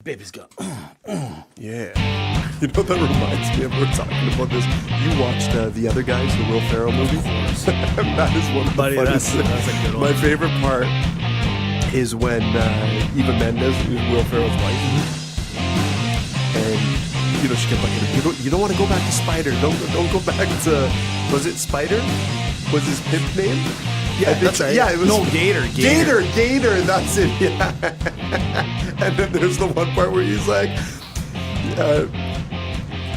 Baby's gone. Yeah. You know, that reminds me of, we're talking about this. You watched The Other Guys, the Will Ferrell movie? That is one of the funniest things. That's a good one. My favorite part is when Eva Mendes, who's Will Ferrell's wife, and, you know, she kept like, you don't want to go back to Spider. Don't go back to, was it Spider? Was his pimp name? Yeah, that's right. Yeah, it was. No, Gator. Gator, that's it, yeah. And then there's the one part where he's like,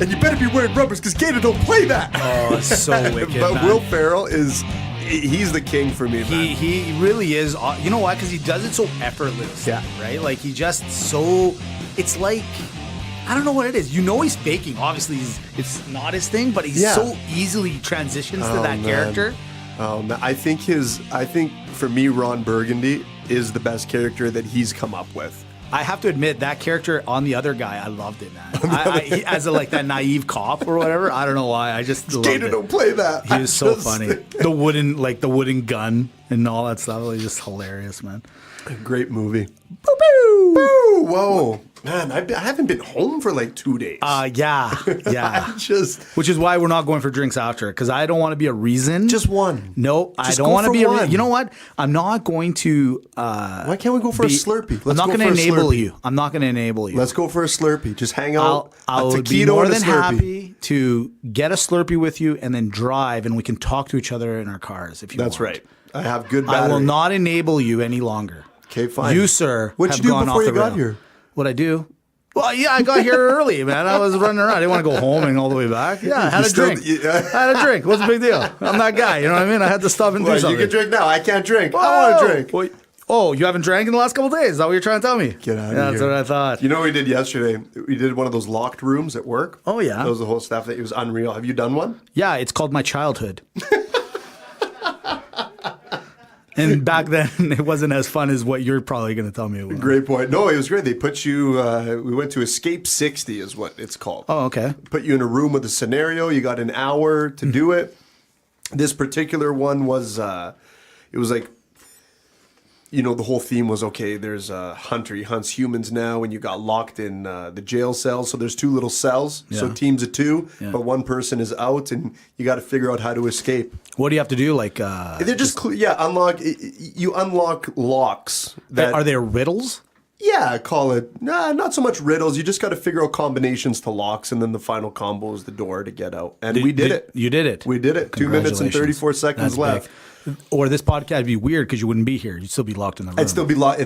and you better be wearing rubbers because Gator don't play that. Oh, it's so wicked, But man. Will Ferrell he's the king for me, man. He really is. You know why? Because he does it so effortless. Yeah. Right? Like, he just so, it's like, I don't know what it is. You know he's faking. Obviously, it's not his thing, but he so easily transitions to that character. Oh, man. I think for me, Ron Burgundy is the best character that he's come up with. I have to admit, that character on The Other Guy, I loved it, man. He, as a, like, that naive cop or whatever. I don't know why. I just loved Gator it. don't play that. He was so funny. The wooden gun and all that stuff. It was just hilarious, man. Great movie. Boo boo. Boo! Whoa. Man, I haven't been home for like 2 days. Yeah. Which is why we're not going for drinks after, because I don't want to be a reason. Just one. No, I don't want to be a reason. You know what? I'm not going to. Why can't we go for a Slurpee? I'm not going to enable you. I'm not going to enable you. Let's go for a Slurpee. Just hang out. I would be more than happy to get a Slurpee with you and then drive, and we can talk to each other in our cars if you want. That's right. I have good battery. I will not enable you any longer. Okay, fine. You, sir, What'd have you do gone before off you the got rail. here? What'd I do? Well, yeah, I got here early, man. I was running around. I didn't want to go home and all the way back. Yeah, I had a drink. I had a drink. What's the big deal? I'm that guy. You know what I mean? I had to stop and do something. You can drink now. I can't drink. I want to drink. Well, oh, you haven't drank in the last couple of days? Is that what you're trying to tell me? Get out of here. That's what I thought. You know what we did yesterday? We did one of those locked rooms at work. Oh, yeah. That was the whole staff. It was unreal. Have you done one? Yeah, it's called My Childhood. And back then, it wasn't as fun as what you're probably going to tell me it was. Great point. No, it was great. They put you, we went to Escape 60 is what it's called. Oh, okay. Put you in a room with a scenario. You got an hour to do it. This particular one was, it was like, you know, the whole theme was, okay, there's a hunter. He hunts humans now, and you got locked in the jail cells. So there's 2 little cells. Yeah. So teams of 2, Yeah. but one person is out, and you got to figure out how to escape. What do you have to do? Like, They're just unlock. You unlock locks. Are there riddles? Yeah, call it. Nah, not so much riddles. You just got to figure out combinations to locks, and then the final combo is the door to get out. And we did it. You did it. We did it. 2 minutes and 34 seconds That's left. big. Or this podcast would be weird because you wouldn't be here. You'd still be locked in the room. I'd still be locked.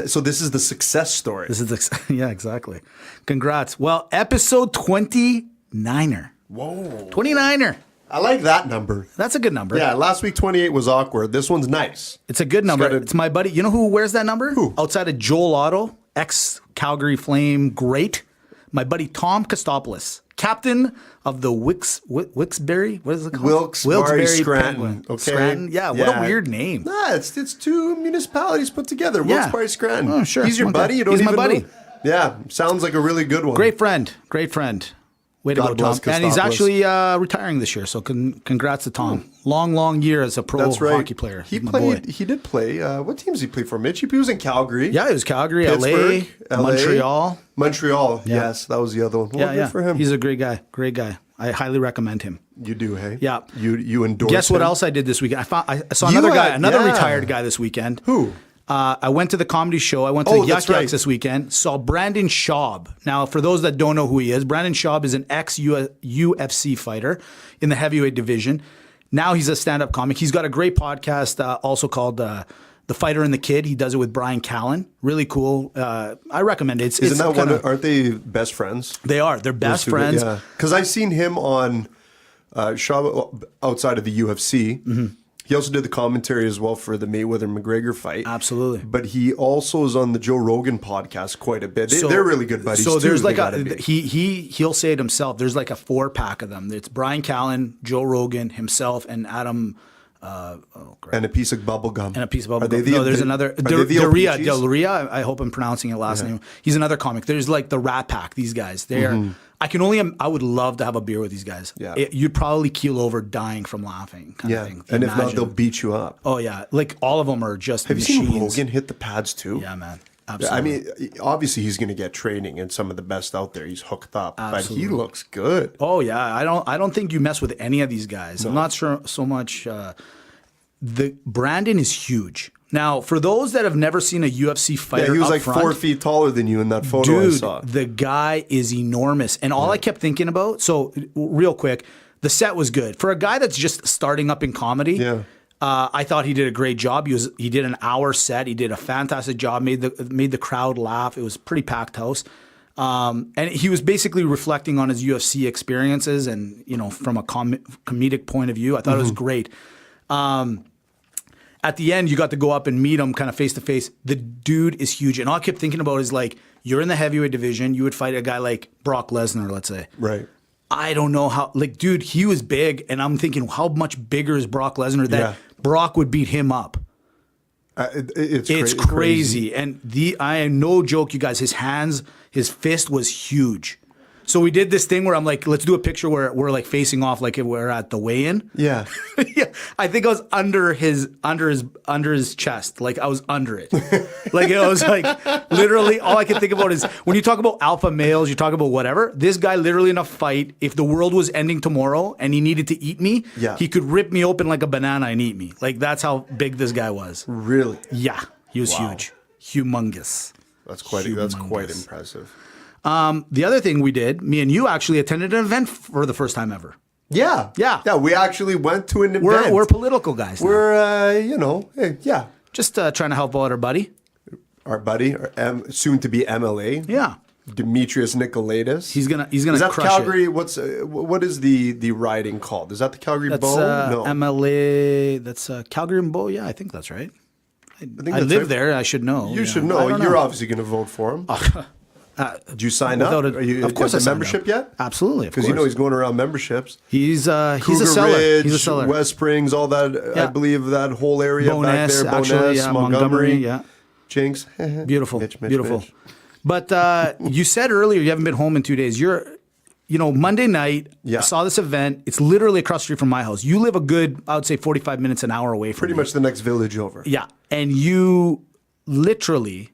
So this is the success story. This is yeah, exactly. Congrats. Well, episode 29er. Whoa. 29er. I like that number. That's a good number. Yeah, last week 28 was awkward. This one's nice. It's a good number. It's my buddy. You know who wears that number? Who? Outside of Joel Otto, ex-Calgary Flame great. My buddy Tom Kostopoulos, captain of the Wilkes-Barre. What is it called? Wilkes-Barre Scranton. Okay. Scranton. Yeah, what a weird name. Nah, it's 2 municipalities put together. Yeah. Wilkes-Barre Scranton. Oh, sure. He's your Okay. buddy? You don't He's even my buddy. know? Yeah, sounds like a really good one. Great friend. Way to God go, bless Tom. And he's Kostopoulos. actually retiring this year, so congrats to Tom. Long year as a pro That's right. hockey player. He My boy. did play. What teams did he play for? Mitch? He was in Calgary. Yeah, it was Calgary, Pittsburgh, LA, Montreal. Montreal. Yes, that was the other one. Well, good for him. He's a great guy. I highly recommend him. You do, hey? Yeah. You endorse Guess what him? else I did this weekend? I saw another retired guy this weekend. Who? I went to the comedy show. I went to Yuck Yucks this weekend. Saw Brandon Schaub. Now, for those that don't know who he is, Brandon Schaub is an ex-UFC fighter in the heavyweight division. Now he's a stand-up comic. He's got a great podcast also called The Fighter and the Kid. He does it with Brian Callen. Really cool. I recommend it. Isn't that one? Aren't they best friends? They are. They're best friends. Yeah. Because I've seen him on Schaub outside of the UFC. Mm-hmm. He also did the commentary as well for the Mayweather-McGregor fight. Absolutely. But he also is on the Joe Rogan podcast quite a bit. They're really good buddies too. So there's like he'll say it himself. There's like a 4-pack of them. It's Brian Callen, Joe Rogan, himself, and Adam. And a piece of bubble gum. And a piece of bubble gum. No, there's another. Del Ria. I hope I'm pronouncing it last name. He's another comic. There's like the Rat Pack. These guys. They're. I would love to have a beer with these guys. Yeah. You'd probably keel over dying from laughing. Kind of thing. And if not, they'll beat you up. Oh yeah, like all of them are just. Have you seen Rogan hit the pads too? Yeah, man. I mean, obviously he's going to get training, and some of the best out there. He's hooked up, but he looks good. Oh yeah, I don't think you mess with any of these guys. No. I'm not sure so much. The Brandon is huge. Now, for those that have never seen a UFC fighter, he was like front, 4 feet taller than you in that photo I saw. The guy is enormous, and all I kept thinking about. So, real quick, the set was good for a guy that's just starting up in comedy. Yeah. I thought he did a great job. He did an hour set. He did a fantastic job. Made the crowd laugh. It was a pretty packed house. And he was basically reflecting on his UFC experiences, and from a comedic point of view, I thought it was great. At the end, you got to go up and meet him kind of face to face. The dude is huge. And all I kept thinking about is like, you're in the heavyweight division. You would fight a guy like Brock Lesnar, let's say. Right. I don't know how, dude, he was big. And I'm thinking, how much bigger is Brock Lesnar that Brock would beat him up? It's crazy. And I am no joke, you guys. His fist was huge. So we did this thing where I'm like, let's do a picture where we're like facing off, like we're at the weigh-in. Yeah. Yeah. I think I was under his chest. Like I was under it. Like it was like literally all I can think about is when you talk about alpha males, you talk about whatever. This guy literally in a fight, if the world was ending tomorrow and he needed to eat me, he could rip me open like a banana and eat me. Like that's how big this guy was. Really? Yeah. He was huge. Humongous. That's quite impressive. The other thing we did, me and you actually attended an event for the first time ever. Yeah. We actually went to an event. We're political guys now. We're, just trying to help out our buddy. Our buddy, soon to be MLA. Yeah. Demetrius Nicolaitis. He's gonna is that crush Calgary? it. What is the riding called? Is that the Calgary Bow? No. MLA. That's Calgary and Bow. Yeah, I think that's right. I live there. I should know. You should know. You're obviously going to vote for him. Did you sign up? Of course, I membership yet? Absolutely, because he's going around memberships. He's a Cougar seller. Ridge, He's a seller. West Springs, all that. I believe that whole area back there. Actually, Montgomery. Yeah, Jinx. Beautiful, Mitch. beautiful. But you said earlier you haven't been home in 2 days. Monday night. I saw this event. It's literally across the street from my house. You live a good, I would say, 45 minutes, an hour away from Pretty much the next village over. Yeah, and you literally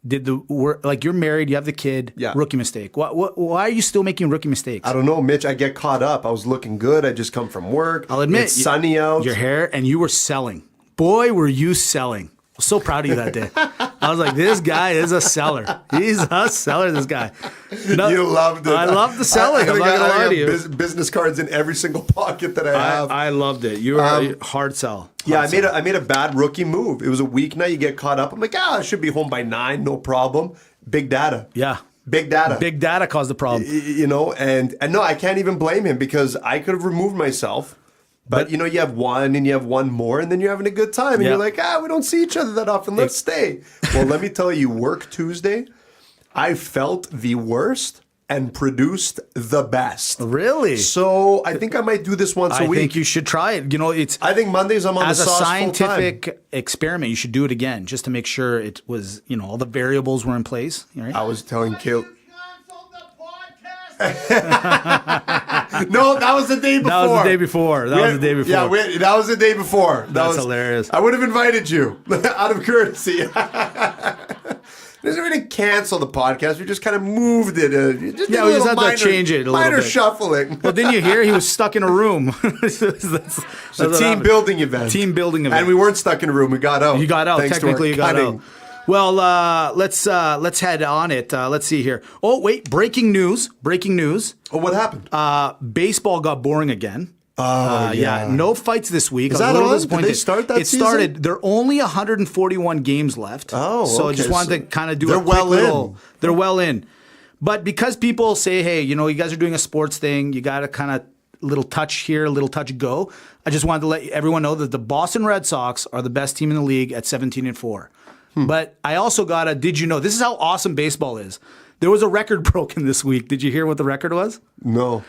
did the work, like you're married, you have the kid, rookie mistake. Why are you still making rookie mistakes? I don't know, Mitch. I get caught up. I was looking good. I just come from work. I'll admit. It's sunny out. Your hair, and you were selling. Boy, were you selling. I was so proud of you that day. I was like, this guy is a seller. He's a seller, this guy. You loved it. I loved the selling. I'm not going to lie to you. Business cards in every single pocket that I have. I loved it. You were a hard sell. I made a bad rookie move. It was a weeknight. You get caught up. I'm like, I should be home by 9. No problem. Big data. Yeah. Big data. Big data caused the problem. And no, I can't even blame him because I could have removed myself. But you have one and you have one more and then you're having a good time. And you're like, we don't see each other that often. Let's stay. Well, let me tell you, work Tuesday, I felt the worst and produced the best. Really? So I think I might do this once a week. I think you should try it. I think Mondays I'm on the sauce full time. As a scientific experiment, you should do it again just to make sure it was, all the variables were in place. Right? I was telling Kale. No, that was the day before. That was the day before. Yeah, that was the day before. That's hilarious. I would have invited you out of courtesy. We didn't cancel the podcast. We just kind of moved it. We just had to change it a little bit. Minor shuffling. Well, didn't you hear? He was stuck in a room. It's a team building event. And we weren't stuck in a room. We got out. You got out. Technically, you got out. Well, let's head on it. Let's see here. Oh, wait. Breaking news. Oh, what happened? Baseball got boring again. Oh, yeah. No fights this week. Is that on? Did they start that season? It started. There are only 141 games left. Oh, okay. So I just wanted to kind of do They're well in. But because people say, hey, you guys are doing a sports thing, you got to kind of little touch here, a little touch go. I just wanted to let everyone know that the Boston Red Sox are the best team in the league at 17-4. But I also did you know, this is how awesome baseball is. There was a record broken this week. Did you hear what the record was? No.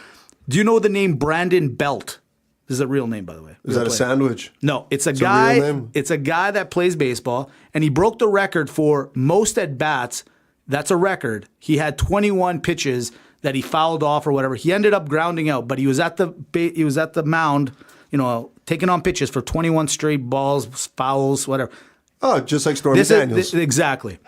Do you know the name Brandon Belt? This is a real name, by the way. Is that a sandwich? No, it's a guy. A real name? It's a guy that plays baseball, and he broke the record for most at bats. That's a record. He had 21 pitches that he fouled off or whatever. He ended up grounding out, but he was at the mound, taking on pitches for 21 straight balls, fouls, whatever. Oh, just like Stormy Daniels. Exactly.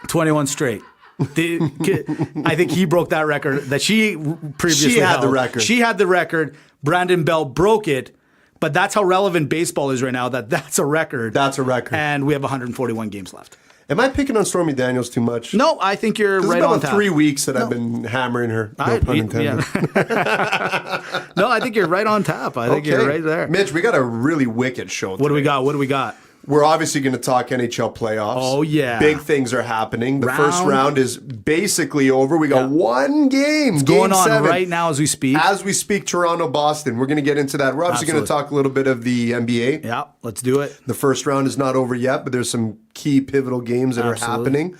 21 straight. I think he broke that record that she previously She had held. the record. She had the record. Brandon Bell broke it. But that's how relevant baseball is right now, that's a record. That's a record. And we have 141 games left. Am I picking on Stormy Daniels too much? No, I think you're right on It's tap. been 3 weeks that I've been hammering her. No pun intended. Yeah. No, I think you're right on tap. I think you're right there. Mitch, we got a really wicked show today. What do we got? We're obviously going to talk NHL playoffs. Oh, yeah. Big things are happening. The first round is basically over. We got one game. It's going on 7. right now as we speak. As we speak, Toronto, Boston. We're going to get into that. We're obviously going to talk a little bit of the NBA. Yeah, let's do it. The first round is not over yet, but there's some key pivotal games that are happening.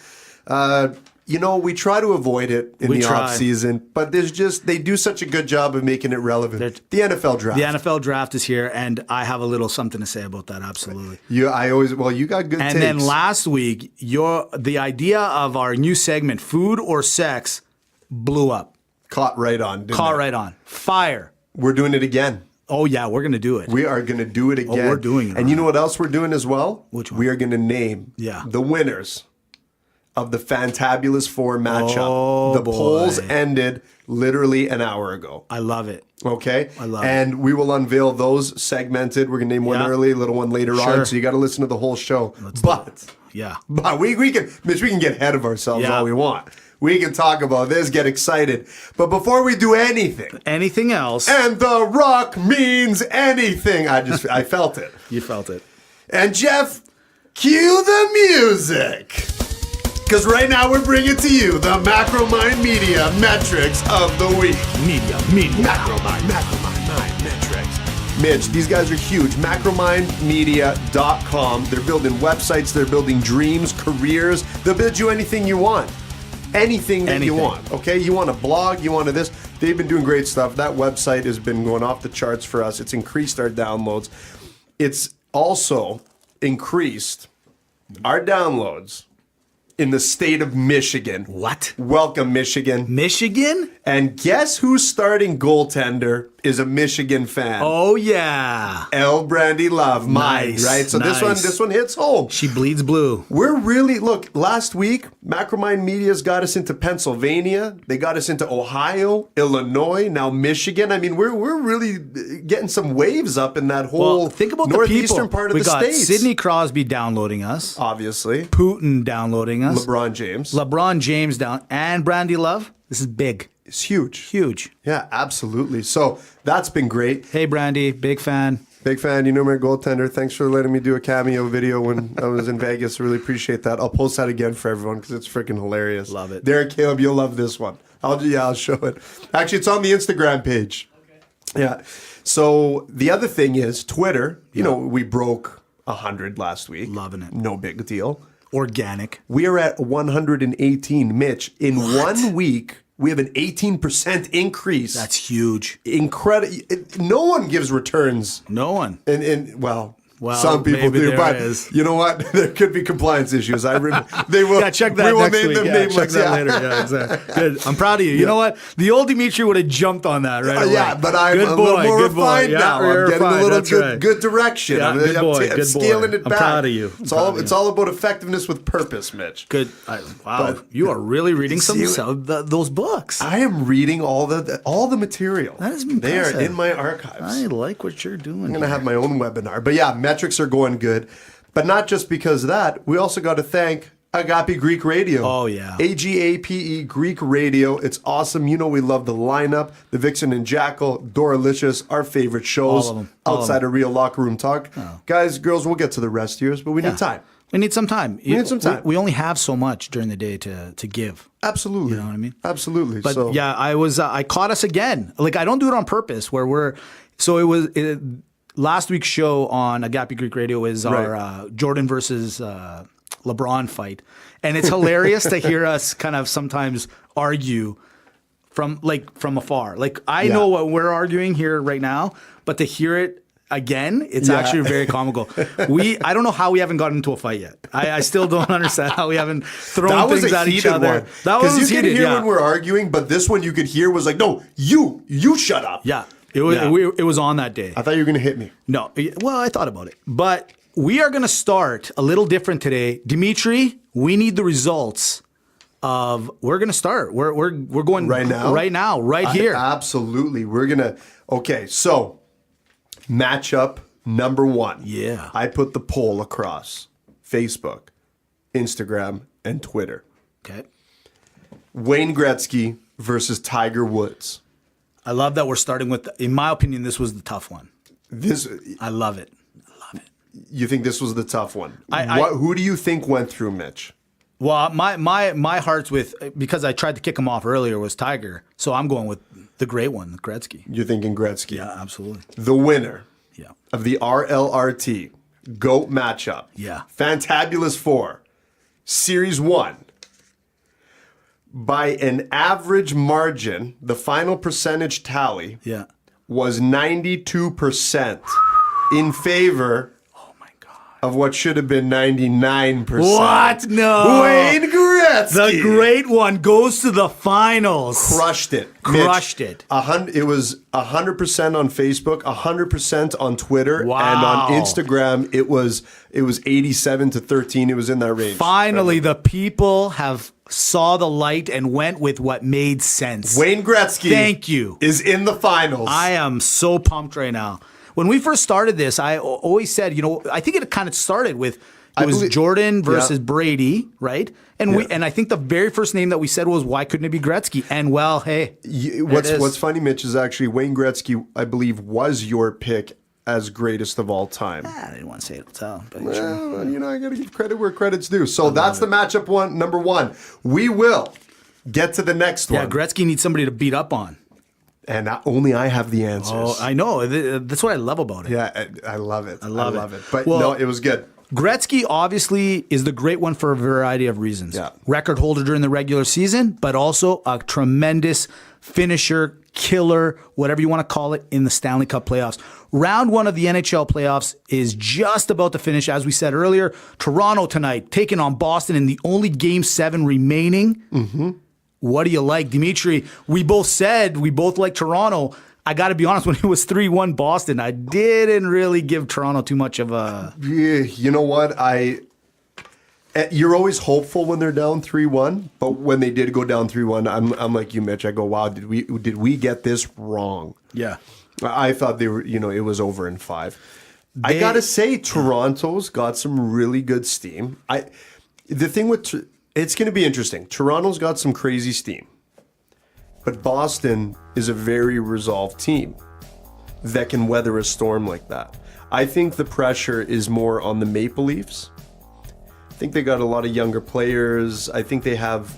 We try to avoid it in the off season, but they do such a good job of making it relevant. The NFL draft. The NFL draft is here, and I have a little something to say about that. Absolutely. You got good takes. And then last week, the idea of our new segment, Food or Sex, blew up. Caught right on. Right on. Fire. We're doing it again. Oh, yeah, we're going to do it. We are going to do it again. Oh, we're doing it. And you know what else we're doing as well? Which one? We are going to name the winners of the Fantabulous Four matchup. Oh, the polls ended literally an hour ago. I love it. Okay? I love it. And we will unveil those segmented. We're going to name one early, a little one later on. So you got to listen to the whole show. But we can, Mitch, we can get ahead of ourselves all we want. We can talk about this, get excited. But before we do anything else, and The Rock means anything. I felt it. You felt it. And Jeff, cue the music. Because right now we're bringing to you the Macromind Media Metrics of the Week. Media. Macromind Metrics. Mitch, these guys are huge. Macromindmedia.com. They're building websites. They're building dreams, careers. They'll build you anything you want. Anything you want. Okay? You want a blog, you want this. They've been doing great stuff. That website has been going off the charts for us. It's increased our downloads. It's also increased our downloads in the state of Michigan. What? Welcome, Michigan. Michigan? And guess who's starting goaltender is a Michigan fan. Oh, yeah. L. Brandy Love. Nice. Right? So this one hits home. She bleeds blue. Look, last week, Macromind Media's got us into Pennsylvania. They got us into Ohio, Illinois, now Michigan. I mean, we're really getting some waves up in that whole think about northeastern the people. part of the States. We got Sidney Crosby downloading us. Obviously. Putin downloading us. LeBron James down. And Brandy Love. This is big. It's huge. Huge. Yeah, absolutely. So that's been great. Hey, Brandy. Big fan. Big fan. You know my goaltender. Thanks for letting me do a cameo video when I was in Vegas. Really appreciate that. I'll post that again for everyone because it's freaking hilarious. Love it. Derek Caleb, you'll love this one. I'll show it. Actually, it's on the Instagram page. Okay. Yeah. So the other thing is Twitter. You know, we broke 100 last week. Loving it. No big deal. Organic. We are at 118. Mitch, in 1 week, we have an 18% increase. That's huge. Incredible. No one gives returns. No one. Well, some people do, but you know what? There could be compliance issues. They will. Yeah, check that. We will name them nameless. Check that later. Yeah, exactly. Good. I'm proud of you. You know what? The old Dimitri would have jumped on that right away. Yeah, but I'm a little more refined now. I'm getting a little good direction. Yeah, I'm scaling it back. I'm proud of you. It's all about effectiveness with purpose, Mitch. Good. Wow, you are really reading those books. I am reading all the material. That is impressive. They are in my archives. I like what you're doing. I'm going to have my own webinar. But yeah, metrics are going good. But not just because of that. We also got to thank Agape Greek Radio. Oh, yeah. AGAPE Greek Radio. It's awesome. You know we love the lineup. The Vixen and Jackal, Doralicious, our favorite shows. All of them. Outside of real locker room talk. Oh. Guys, girls, we'll get to the rest of yours, but we need time. We need some time. We only have so much during the day to give. Absolutely. You know what I mean? Absolutely. But I caught us again. Like, I don't do it on purpose last week's show on Agape Greek Radio is our Jordan versus LeBron fight. And it's hilarious to hear us kind of sometimes argue from afar. Like, I know what we're arguing here right now, but to hear it again, it's actually very comical. I don't know how we haven't gotten into a fight yet. I still don't understand how we haven't thrown things at each other. That was because you can hear when we're arguing, but this one you could hear was like, no, you shut up. Yeah. It was on that day. I thought you were going to hit me. No. Well, I thought about it. But we are going to start a little different today. Dimitri, we need the results of, we're going to start. We're going right now? Right now, right here. Absolutely. We're going to, okay, so matchup number 1. Yeah. I put the poll across Facebook, Instagram, and Twitter. Okay. Wayne Gretzky versus Tiger Woods. I love that we're starting with, in my opinion, this was the tough one. I love it. You think this was the tough one? Who do you think went through, Mitch? Well, my heart's with, because I tried to kick him off earlier, was Tiger. So I'm going with the great one, Gretzky. You're thinking Gretzky. Yeah, absolutely. The winner Yeah. of the RLRT GO.A.T matchup. Yeah. Fantabulous 4. Series 1. By an average margin, the final percentage tally Yeah. was 92% in favor of what should have been 99%. What? No. Wayne Gretzky. The great one goes to the finals. Crushed it. Crushed Mitch, it. It was 100% on Facebook, 100% on Twitter, Wow. and on Instagram, it was 87-13. It was in that range. Finally, the people have saw the light and went with what made sense. Wayne Gretzky. Thank you. Is in the finals. I am so pumped right now. When we first started this, I always said, I think it kind of started with Jordan versus Brady, right? And I think the very first name that we said was, why couldn't it be Gretzky? And well, hey, what's funny, Mitch, is actually Wayne Gretzky, I believe, was your pick as greatest of all time. I didn't want to say it. But well, I got to give credit where credit's due. So that's the matchup number 1. We will get to the next one. Yeah, Gretzky needs somebody to beat up on. And only I have the answers. Oh, I know. That's what I love about it. Yeah, I love it. I love it. But well, no, it was good. Gretzky obviously is the great one for a variety of reasons. Yeah. Record holder during the regular season, but also a tremendous finisher, killer, whatever you want to call it, in the Stanley Cup playoffs. Round 1 of the NHL playoffs is just about to finish. As we said earlier, Toronto tonight taking on Boston in the only Game 7 remaining. Mm-hmm. What do you like? Dimitri, we both like Toronto. I got to be honest, when it was 3-1 Boston, I didn't really give Toronto too much of a... Yeah, you know what? You're always hopeful when they're down 3-1, but when they did go down 3-1, I'm like you, Mitch. I go, wow, did we get this wrong? Yeah. I thought they were, it was over in 5. I got to say, Toronto's got some really good steam. The thing with... It's going to be interesting. Toronto's got some crazy steam. But Boston is a very resolved team that can weather a storm like that. I think the pressure is more on the Maple Leafs. I think they got a lot of younger players. I think they have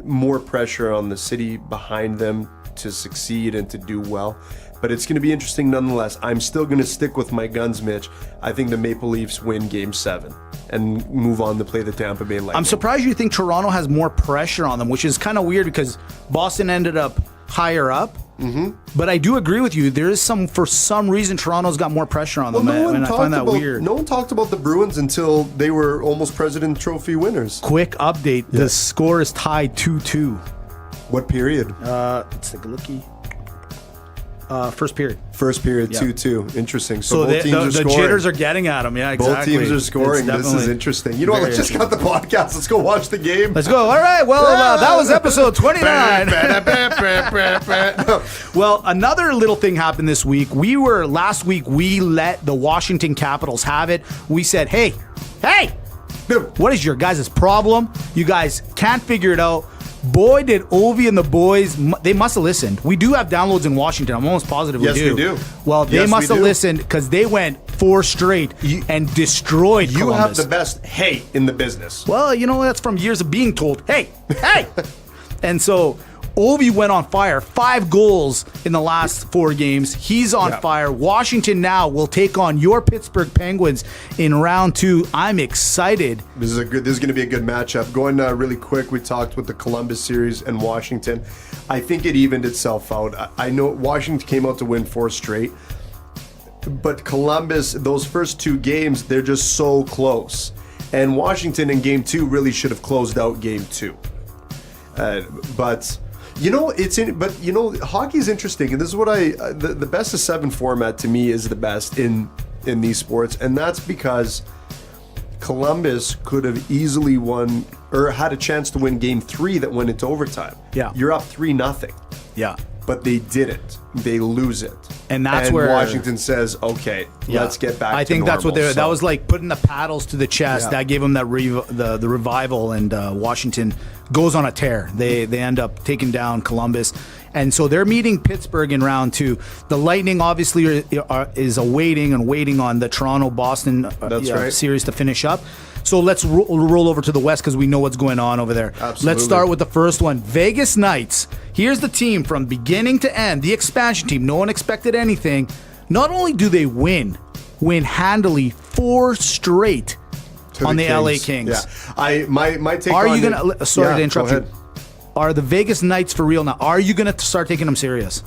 more pressure on the city behind them to succeed and to do well. But it's going to be interesting nonetheless. I'm still going to stick with my guns, Mitch. I think the Maple Leafs win Game 7 and move on to play the Tampa Bay Lightning. I'm surprised you think Toronto has more pressure on them, which is kind of weird because Boston ended up higher up. Mm-hmm. But I do agree with you. There is for some reason, Toronto's got more pressure on them, and I find that weird. No one talked about the Bruins until they were almost President Trophy winners. Quick update. Yeah. The score is tied 2-2. What period? Let's take a looky. First period. First period, 2-2. Interesting. So both teams are scoring. The jitters are getting at them. Yeah, exactly. Both teams are scoring. This is interesting. You know what? Let's just cut the podcast. Let's go watch the game. Let's go. All right. Well, that was episode 29. Well, another little thing happened this week. Last week, we let the Washington Capitals have it. We said, hey, what is your guys' problem? You guys can't figure it out. Boy, did Ovi and the boys, they must have listened. We do have downloads in Washington. I'm almost positive we do. Yes, we do. Well, they must have listened because they went 4 straight and destroyed Columbus. You have the best hey in the business. Well, that's from years of being told, hey. And so Ovi went on fire. 5 goals in the last 4 games. He's on fire. Washington now will take on your Pittsburgh Penguins in round 2. I'm excited. This is going to be a good matchup. Going really quick, we talked with the Columbus series and Washington. I think it evened itself out. I know Washington came out to win 4 straight, but Columbus, those first 2 games, they're just so close. And Washington in Game 2 really should have closed out Game 2. But hockey is interesting, and this is what the best of 7 format to me is the best in in these sports, and that's because Columbus could have easily won or had a chance to win Game 3 that went into overtime. Yeah. You're up 3-0. Yeah. But they didn't. They lose it. And that's where Washington says, okay, let's get back to I think normal. that's what they that was like putting the paddles to the chest. Yeah. That gave them that the revival, and Washington goes on a tear. They end up taking down Columbus. And so they're meeting Pittsburgh in round 2. The Lightning obviously is waiting on the Toronto-Boston series to finish up. So let's roll over to the West because we know what's going on over there. Absolutely. Let's start with the first one. Vegas Knights. Here's the team from beginning to end. The expansion team. No one expected anything. Not only do they win handily 4 straight on the LA Kings. Yeah. My take Are on you going to... Sorry to interrupt you. Are the Vegas Knights for real now? Are you going to start taking them serious?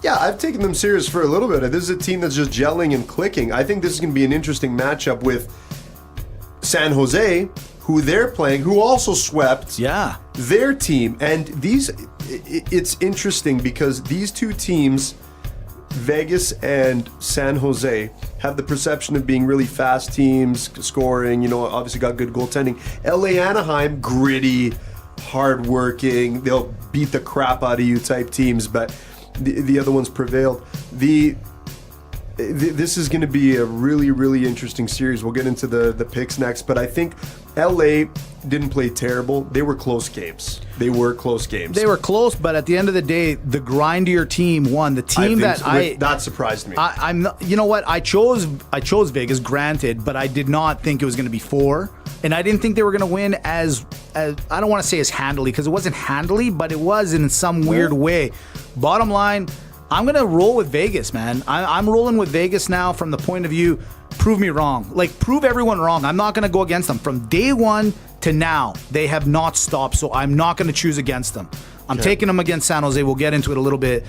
Yeah, I've taken them serious for a little bit. This is a team that's just gelling and clicking. I think this is going to be an interesting matchup with San Jose, who they're playing, who also swept their team. And it's interesting because these two teams, Vegas and San Jose, have the perception of being really fast teams, scoring, obviously got good goaltending. LA Anaheim, gritty, hardworking, they'll beat the crap out of you type teams, but the other ones prevailed. This is going to be a really, really interesting series. We'll get into the picks next, but I think LA didn't play terrible. They were close games. They were close, but at the end of the day, the grindier team won. The team that surprised me. I'm not, you know what? I chose Vegas, granted, but I did not think it was going to be 4, and I didn't think they were going to win as I don't want to say as handily because it wasn't handily, but it was in some weird way. Bottom line, I'm going to roll with Vegas, man. I'm rolling with Vegas now from the point of view, prove me wrong. Like, prove everyone wrong. I'm not going to go against them. From day one to now, they have not stopped, so I'm not going to choose against them. I'm taking them against San Jose. We'll get into it a little bit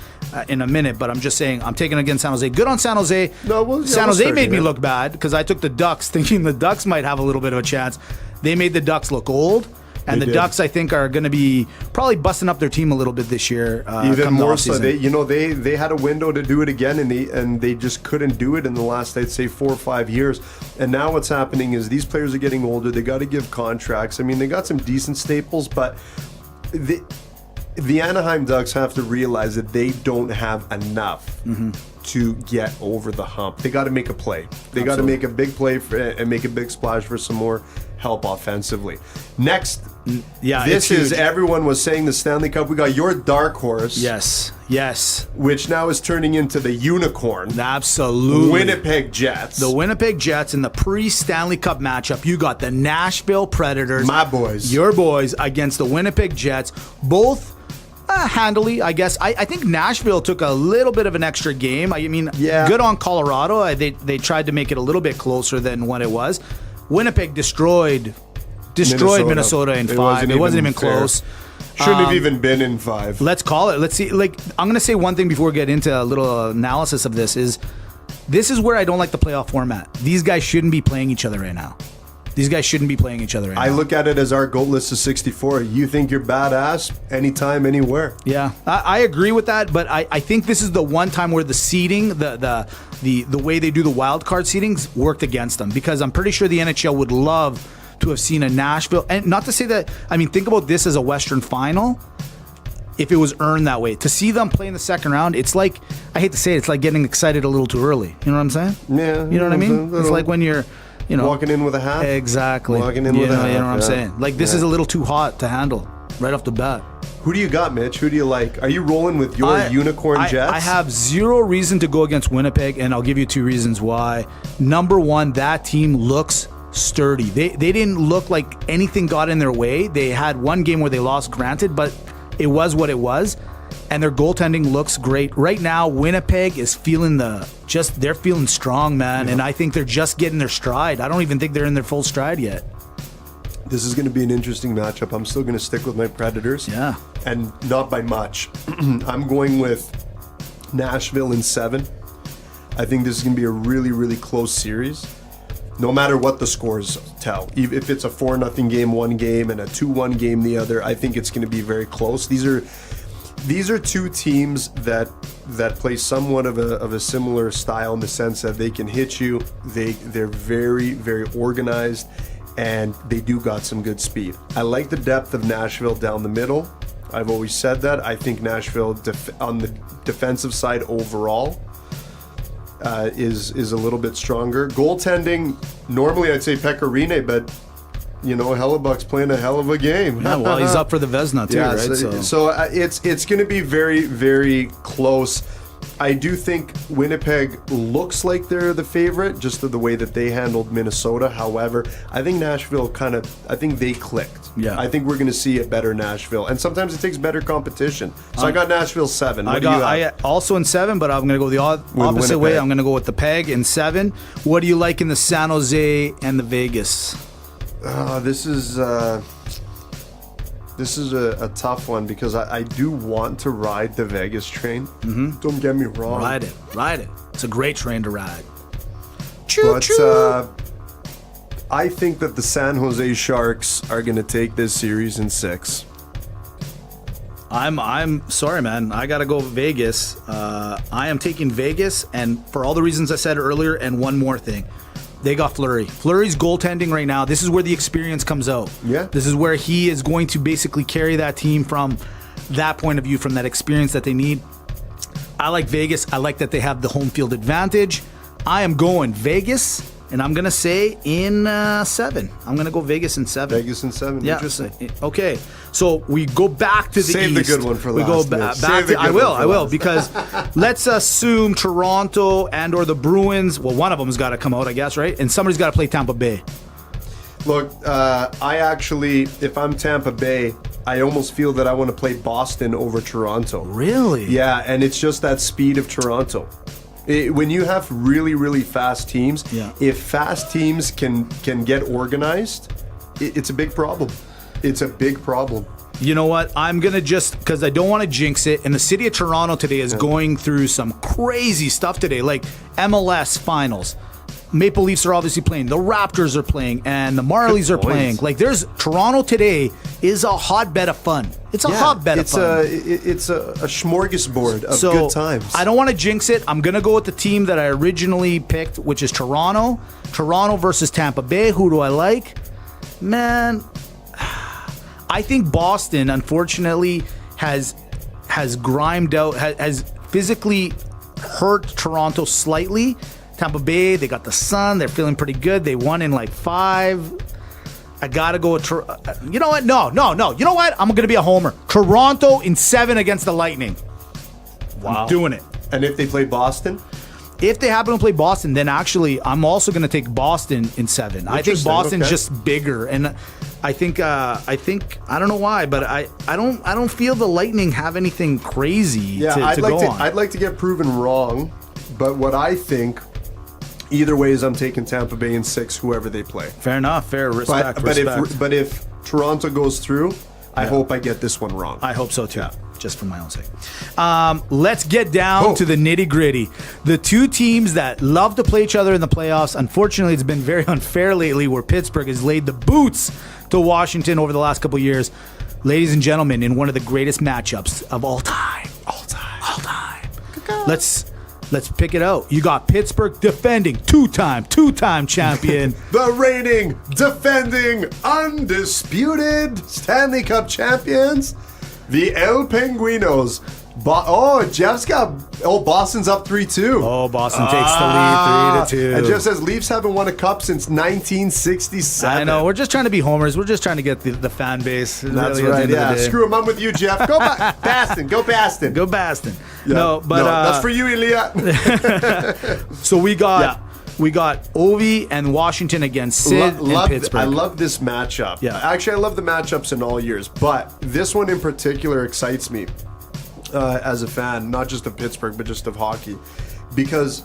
in a minute, but I'm just saying I'm taking against San Jose. Good on San Jose. San Jose made me look bad because I took the Ducks thinking the Ducks might have a little bit of a chance. They made the Ducks look old. And the Ducks, I think, are going to be probably busting up their team a little bit this year. Even more so. They had a window to do it again, and they just couldn't do it in the last, I'd say, 4 or 5 years. And now what's happening is these players are getting older. They got to give contracts. I mean, they got some decent staples, but the Anaheim Ducks have to realize that they don't have enough to get over the hump. They got to make a play. They got to make a big play and make a big splash for some more help offensively. Next, this is everyone was saying the Stanley Cup. We got your dark horse. Yes. Which now is turning into the unicorn. Absolutely. Winnipeg Jets. The Winnipeg Jets in the pre-Stanley Cup matchup. You got the Nashville Predators. My boys. Your boys against the Winnipeg Jets. Both handily, I guess. I think Nashville took a little bit of an extra game. I mean, good on Colorado. They tried to make it a little bit closer than what it was. Winnipeg destroyed Minnesota in 5. It wasn't even close. Shouldn't have even been in 5. Let's call it. Let's see. Like, I'm going to say one thing before we get into a little analysis of this is where I don't like the playoff format. These guys shouldn't be playing each other right now. I look at it as our goal list is 64. You think you're badass anytime, anywhere. Yeah, I agree with that, but I think this is the one time where the seeding, the way they do the wild card seedings worked against them, because I'm pretty sure the NHL would love to have seen a Nashville, and not to say that, I mean, think about this as a Western final. If it was earned that way, to see them play in the second round, it's like, I hate to say it, it's like getting excited a little too early. You know what I'm saying? Yeah. You know what I mean? It's like when you're, walking in with a hat. Exactly. Walking in with a hat. You know what I'm saying? Like, this is a little too hot to handle right off the bat. Who do you got, Mitch? Who do you like? Are you rolling with your unicorn Jets? I have zero reason to go against Winnipeg, and I'll give you 2 reasons why. Number one, that team looks sturdy. They didn't look like anything got in their way. They had one game where they lost, granted, but it was what it was. And their goaltending looks great. Right now, Winnipeg is feeling they're feeling strong, man. Yeah. And I think they're just getting their stride. I don't even think they're in their full stride yet. This is going to be an interesting matchup. I'm still going to stick with my Predators. Yeah. And not by much. I'm going with Nashville in 7. I think this is going to be a really, really close series. No matter what the scores tell. If it's a 4-0 game one game and a 2-1 game the other, I think it's going to be very close. these are two teams that play somewhat of a similar style in the sense that they can hit you. They're very, very organized, and they do got some good speed. I like the depth of Nashville down the middle. I've always said that. I think Nashville on the defensive side overall is a little bit stronger. Goaltending, normally I'd say Pecorine, but Hellebuck's playing a hell of a game. Yeah, well, he's up for the Vezina too, right? So it's going to be very, very close. I do think Winnipeg looks like they're the favorite, just the way that they handled Minnesota. However, I think Nashville I think they clicked. Yeah. I think we're going to see a better Nashville. And sometimes it takes better competition. So I got Nashville 7. I also in 7, but I'm going to go the opposite way. I'm going to go with the Peg in 7. What do you like in the San Jose and the Vegas? This is a tough one because I do want to ride the Vegas train. Mm-hmm. Don't get me wrong. Ride it. It's a great train to ride. But I think that the San Jose Sharks are going to take this series in 6. I'm sorry, man. I got to go Vegas. I am taking Vegas, and for all the reasons I said earlier, and one more thing. They got Fleury. Fleury's goaltending right now. This is where the experience comes out. Yeah. This is where he is going to basically carry that team from that point of view, from that experience that they need. I like Vegas. I like that they have the home field advantage. I am going Vegas, and I'm going to say in 7. I'm going to go Vegas in 7. Vegas in 7. Yeah. Interesting. Okay. So we go back to the Save East. the good one for last. We go back to, I will, because let's assume Toronto or the Bruins, well, one of them's got to come out, I guess, right? And somebody's got to play Tampa Bay. Look, I actually, if I'm Tampa Bay, I almost feel that I want to play Boston over Toronto. Really? Yeah, and it's just that speed of Toronto. When you have really, really fast teams, if fast teams can get organized, it's a big problem. It's a big problem. You know what? I'm going to because I don't want to jinx it. And the city of Toronto today is going through some crazy stuff today, like MLS finals. Maple Leafs are obviously playing. The Raptors are playing. And the Marlies are playing. Like, Toronto today is a hotbed of fun. It's a hotbed of fun. It's a smorgasbord of good times. I don't want to jinx it. I'm going to go with the team that I originally picked, which is Toronto. Toronto versus Tampa Bay. Who do I like? Man, I think Boston, unfortunately, has grimed out, has physically hurt Toronto slightly. Tampa Bay, they got the sun. They're feeling pretty good. They won in like 5. I got to go with you know what? No. You know what? I'm going to be a homer. Toronto in 7 against the Lightning. Wow. I'm doing it. And if they play Boston? If they happen to play Boston, then actually I'm also going to take Boston in 7. I think Boston's just bigger, and I think I don't know why, but I don't feel the Lightning have anything crazy to go on. I'd like to get proven wrong, but what I think, either way, is I'm taking Tampa Bay in 6, whoever they play. Fair enough. Fair respect. But if Toronto goes through, I hope I get this one wrong. I hope so too. Yeah. Just for my own sake. Let's get down to the nitty-gritty. The two teams that love to play each other in the playoffs. Unfortunately, it's been very unfair lately where Pittsburgh has laid the boots to Washington over the last couple of years. Ladies and gentlemen, in one of the greatest matchups of all time. Let's pick it out. You got Pittsburgh defending two-time champion. The reigning, defending, undisputed Stanley Cup champions. The El Penguinos. Boston's up 3-2. Oh, Boston takes the lead 3-2. And Jeff says Leafs haven't won a cup since 1967. I know. We're just trying to be homers. We're just trying to get the fan base. That's right. Yeah. Screw them. I'm with you, Jeff. Go Boston. Go Boston. Go Boston. Yeah. No, but that's for you, Ilya. So we got Ovi and Washington against Sid and Pittsburgh. I love this matchup. Yeah. Actually, I love the matchups in all years, but this one in particular excites me as a fan, not just of Pittsburgh, but just of hockey, because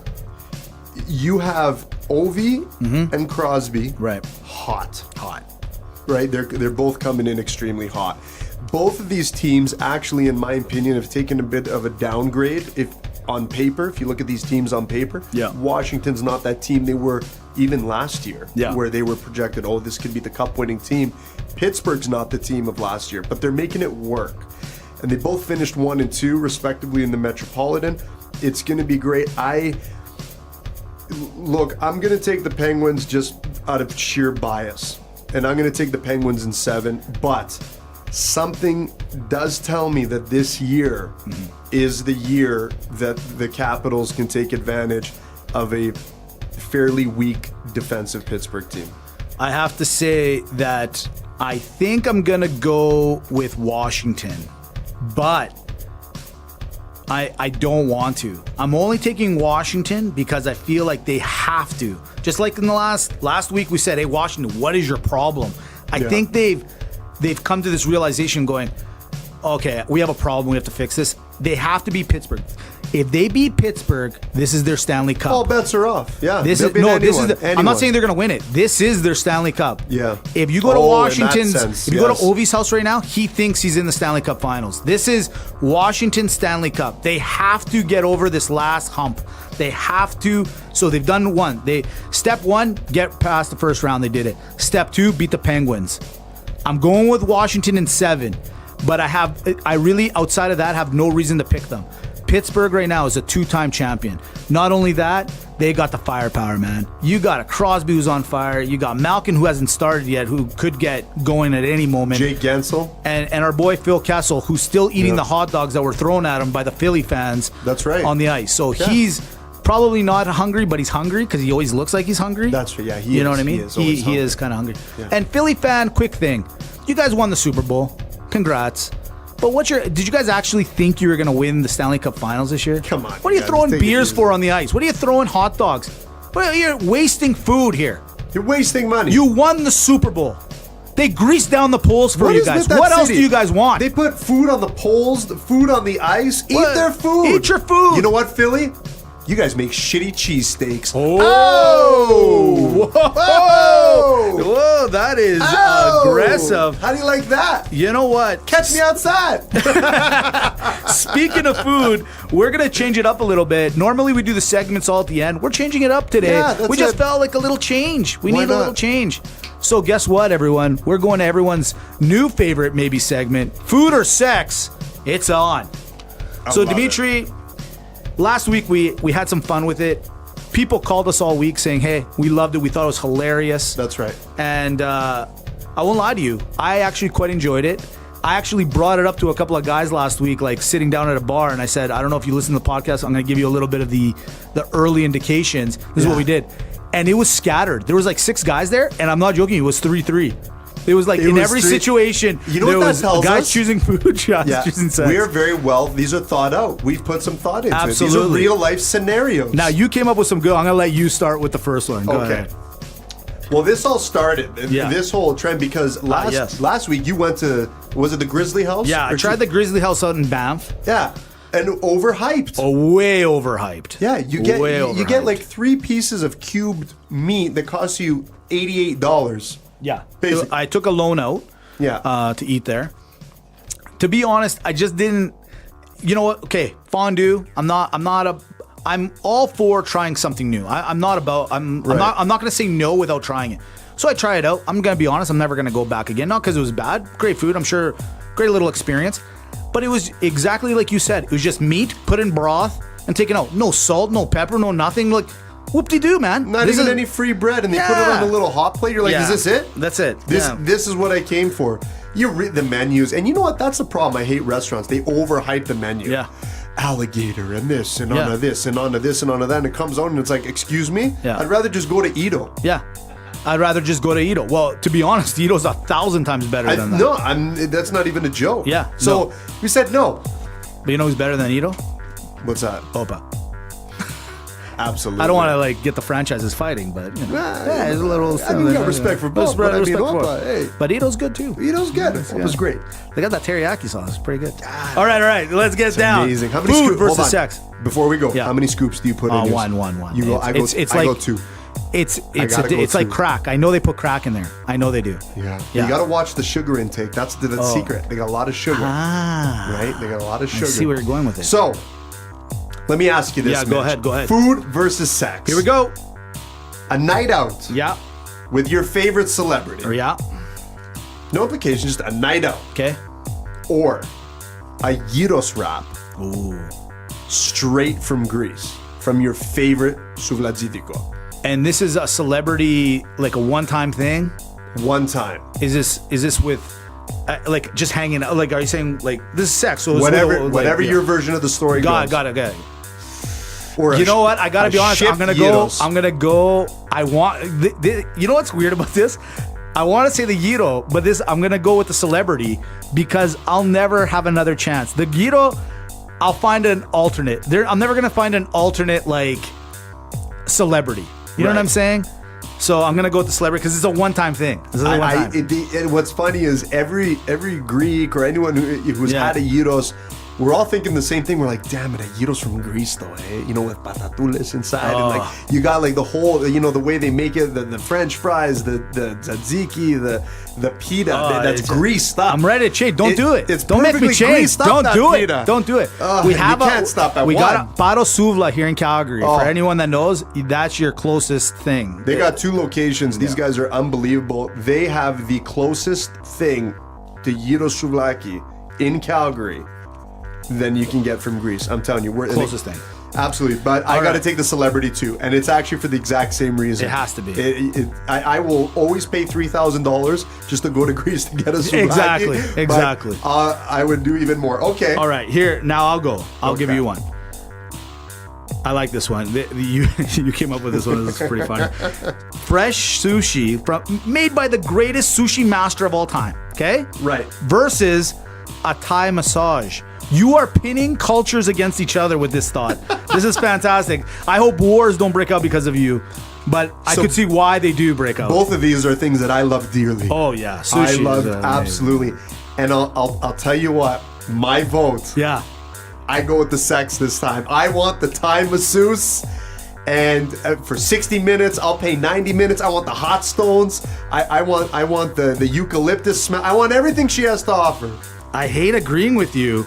you have Ovi and Crosby, right? Hot, right? They're both coming in extremely hot. Both of these teams, actually, in my opinion, have taken a bit of a downgrade. If you look at these teams on paper, Washington's not that team they were even last year, where they were projected, this could be the cup-winning team. Pittsburgh's not the team of last year, but they're making it work. and they both finished 1 and 2 respectively in the Metropolitan. It's going to be great. Look, I'm going to take the Penguins just out of sheer bias, and I'm going to take the Penguins in 7, but something does tell me that this year is the year that the Capitals can take advantage of a fairly weak defensive Pittsburgh team. I have to say that I think I'm going to go with Washington, but I don't want to. I'm only taking Washington because I feel like they have to. Just like in the last week we said, hey, Washington, what is your problem? I think they've come to this realization going, okay, we have a problem. We have to fix this. They have to beat Pittsburgh. If they beat Pittsburgh, this is their Stanley Cup. All bets are off. Yeah. I'm not saying they're going to win it. This is their Stanley Cup. Yeah. If you go to Washington's, if you go to Ovi's house right now, he thinks he's in the Stanley Cup Finals. This is Washington's Stanley Cup. They have to get over this last hump. They have to. So they've done one. Step 1, get past the first round. They did it. Step 2, beat the Penguins. I'm going with Washington in 7, but I really, outside of that, have no reason to pick them. Pittsburgh right now is a 2-time champion. Not only that, they got the firepower, man. You got a Crosby who's on fire. You got Malkin who hasn't started yet, who could get going at any moment. Jake Gensel. And our boy Phil Kessel, who's still eating the hot dogs that were thrown at him by the Philly fans. That's right. On the ice. So he's probably not hungry, but he's hungry because he always looks like he's hungry. That's right. Yeah, you know what I mean? He is kind of hungry. Yeah. And Philly fan, quick thing. You guys won the Super Bowl. Congrats. But did you guys actually think you were going to win the Stanley Cup Finals this year? Come on. What are you throwing beers for on the ice? What are you throwing hot dogs? You're wasting food here. You're wasting money. You won the Super Bowl. They greased down the poles for you guys. What else do you guys want? They put food on the poles, food on the ice. Eat their food. Eat your food. You know what, Philly? You guys make shitty cheesesteaks. Oh! Whoa! Whoa, that is aggressive. How do you like that? You know what? Catch me outside. Speaking of food, we're going to change it up a little bit. Normally we do the segments all at the end. We're changing it up today. Yeah, we just felt like a little change. We need a little change. So guess what, everyone? We're going to everyone's new favorite maybe segment, Food or Sex. It's on. So Dimitri, last week we had some fun with it. People called us all week saying, hey, we loved it. We thought it was hilarious. That's right. And I won't lie to you. I actually quite enjoyed it. I actually brought it up to a couple of guys last week, like sitting down at a bar, and I said, I don't know if you listen to the podcast. I'm going to give you a little bit of the early indications. This is what we did. And it was scattered. There was like 6 guys there, and I'm not joking. It was 3-3. It was like in every situation, you know there what was that tells guys us? choosing food, guys choosing sex. We are very well. These are thought out. We've put some thought into Absolutely. it. These are real life scenarios. Now you came up with some good. I'm gonna let you start with the first one. Go ahead. Well, this all started this whole trend because last week you went to, was it the Grizzly House? Yeah, I tried the Grizzly House out in Banff. Yeah. And overhyped. Oh, way overhyped. Yeah, you get like 3 pieces of cubed meat that costs you $88. Yeah, basically. I took a loan out. Yeah. To eat there. To be honest, I just didn't. You know what? Okay, fondue. I'm all for trying something new. I'm not gonna say no without trying it. So I try it out. I'm gonna be honest. I'm never gonna go back again. Not because it was bad. Great food. I'm sure. Great little experience. But it was exactly like you said. It was just meat put in broth and taken out. No salt, no pepper, no nothing. Like, whoop-de-doo, man. Not even any free bread, and they put it on a little hot plate. You're like, is this it? That's it. This is what I came for. You read the menus, and you know what? That's the problem. I hate restaurants. They overhype the menu. Yeah. Alligator and this and onto this and onto this and onto that, and it comes on and it's like, excuse me? Yeah. I'd rather just go to Ito. Yeah. I'd rather just go to Ito. Well, to be honest, Ito's 1,000 times better than that. No, that's not even a joke. Yeah. So we said no. But you know who's better than Ito? What's that? Opa. Absolutely. I don't want to get the franchises fighting, but you know, it's a little. I mean, got respect for both. But but Ito's good too. Ito's good. Opa's great. They got that teriyaki sauce. It's pretty good. All right. Let's get down. Amazing. How many Food scoops versus sex? Before we go, how many scoops do you put in? One. You go. I go 2. It's like crack. I know they put crack in there. I know they do. Yeah. You got to watch the sugar intake. That's the secret. They got a lot of sugar. Right? They got a lot of sugar. I see where you're going with it. So, let me ask you this. Yeah, go ahead. Food versus sex. Here we go. A night out. Yeah. With your favorite celebrity. Yeah. No implications, just a night out. Okay. Or a gyros wrap. Ooh. Straight from Greece, from your favorite souvlaki. And this is a celebrity, like a one-time thing? One time. Is this with, like, just hanging out? Like, are you saying, like, this is sex? So whatever your version of the story goes. Got it. Or you know what? I gotta be honest. I'm gonna go. I want. You know what's weird about this? I want to say the gyro, but I'm gonna go with the celebrity because I'll never have another chance. The gyro, I'll find an alternate. I'm never gonna find an alternate like celebrity. You know what I'm saying? So I'm gonna go with the celebrity because it's a one-time thing. This is a one-time. And what's funny is every Greek or anyone who's had a gyros, we're all thinking the same thing. We're like, damn it, a gyros from Greece though, eh? You know, with patatules inside, and like you got like the whole, you know, the way they make it, the French fries, the tzatziki, the pita. That's Greece stuff. I'm ready to change. Don't do it. It's don't make me change. Don't do it. Don't do it. We can't stop at we one. got a Baro Suvla here in Calgary. For anyone that knows, that's your closest thing. They got 2 locations. These guys are unbelievable. They have the closest thing to gyros souvlaki in Calgary than you can get from Greece. I'm telling you, we're closest thing. Absolutely, but I got to take the celebrity too, and it's actually for the exact same reason. It has to be. I will always pay $3,000 just to go to Greece to get a souvlaki. Exactly. I would do even more. Okay. All right, here now I'll go. I'll give you one. I like this one. You came up with this one. This is pretty funny. Fresh sushi made by the greatest sushi master of all time. Okay. Right. Versus a Thai massage. You are pinning cultures against each other with this thought. This is fantastic. I hope wars don't break out because of you, but I could see why they do break out. Both of these are things that I love dearly. Oh yeah, sushi. I love absolutely, and I'll tell you what, my vote. Yeah, I go with the sex this time. I want the Thai masseuse. And for 60 minutes, I'll pay 90 minutes. I want the hot stones. I want the eucalyptus smell. I want everything she has to offer. I hate agreeing with you.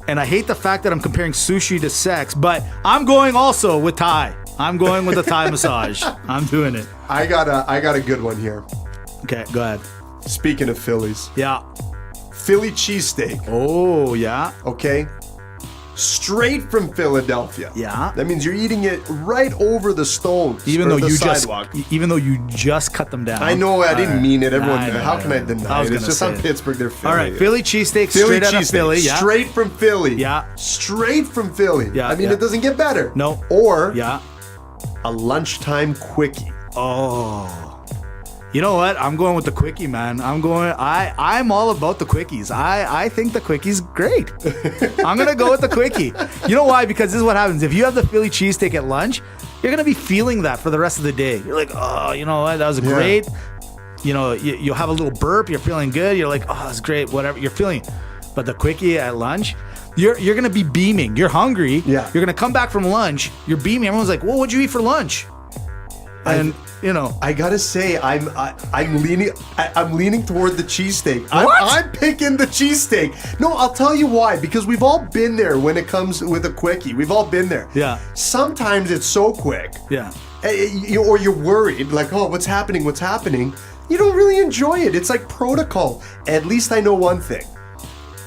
And I hate the fact that I'm comparing sushi to sex, but I'm going also with Thai. I'm going with the Thai massage. I'm doing it. I got a good one here. Okay, go ahead. Speaking of Phillies. Yeah. Philly cheesesteak. Oh, yeah. Okay. Straight from Philadelphia. Yeah. That means you're eating it right over the stones. Even though you sidewalk. just cut them down. I know I didn't mean it. Everyone, how can I deny it? It's just on Pittsburgh. They're Philly. All right, Philly cheesesteak straight out of Philly. Yeah. Straight from Philly. Yeah. Straight from Philly. Yeah. I mean, it doesn't get better. No. Or a lunchtime quickie. Oh. You know what? I'm going with the quickie, man. I'm all about the quickies. I think the quickies great. I'm gonna go with the quickie. You know why? Because this is what happens. If you have the Philly cheesesteak at lunch, you're gonna be feeling that for the rest of the day. You're like, oh, you know what? That was great. You know, you'll have a little burp. You're feeling good. You're like, oh, that's great. Whatever. You're feeling. But the quickie at lunch, you're gonna be beaming. You're hungry. Yeah. You're gonna come back from lunch. You're beaming. Everyone's like, well, what'd you eat for lunch? And you know, I gotta say, I'm leaning toward the cheesesteak. What? I'm picking the cheesesteak. No, I'll tell you why. Because we've all been there when it comes with a quickie. We've all been there. Yeah. Sometimes it's so quick. Yeah. Or you're worried, like, oh, what's happening? What's happening? You don't really enjoy it. It's like protocol. At least I know one thing.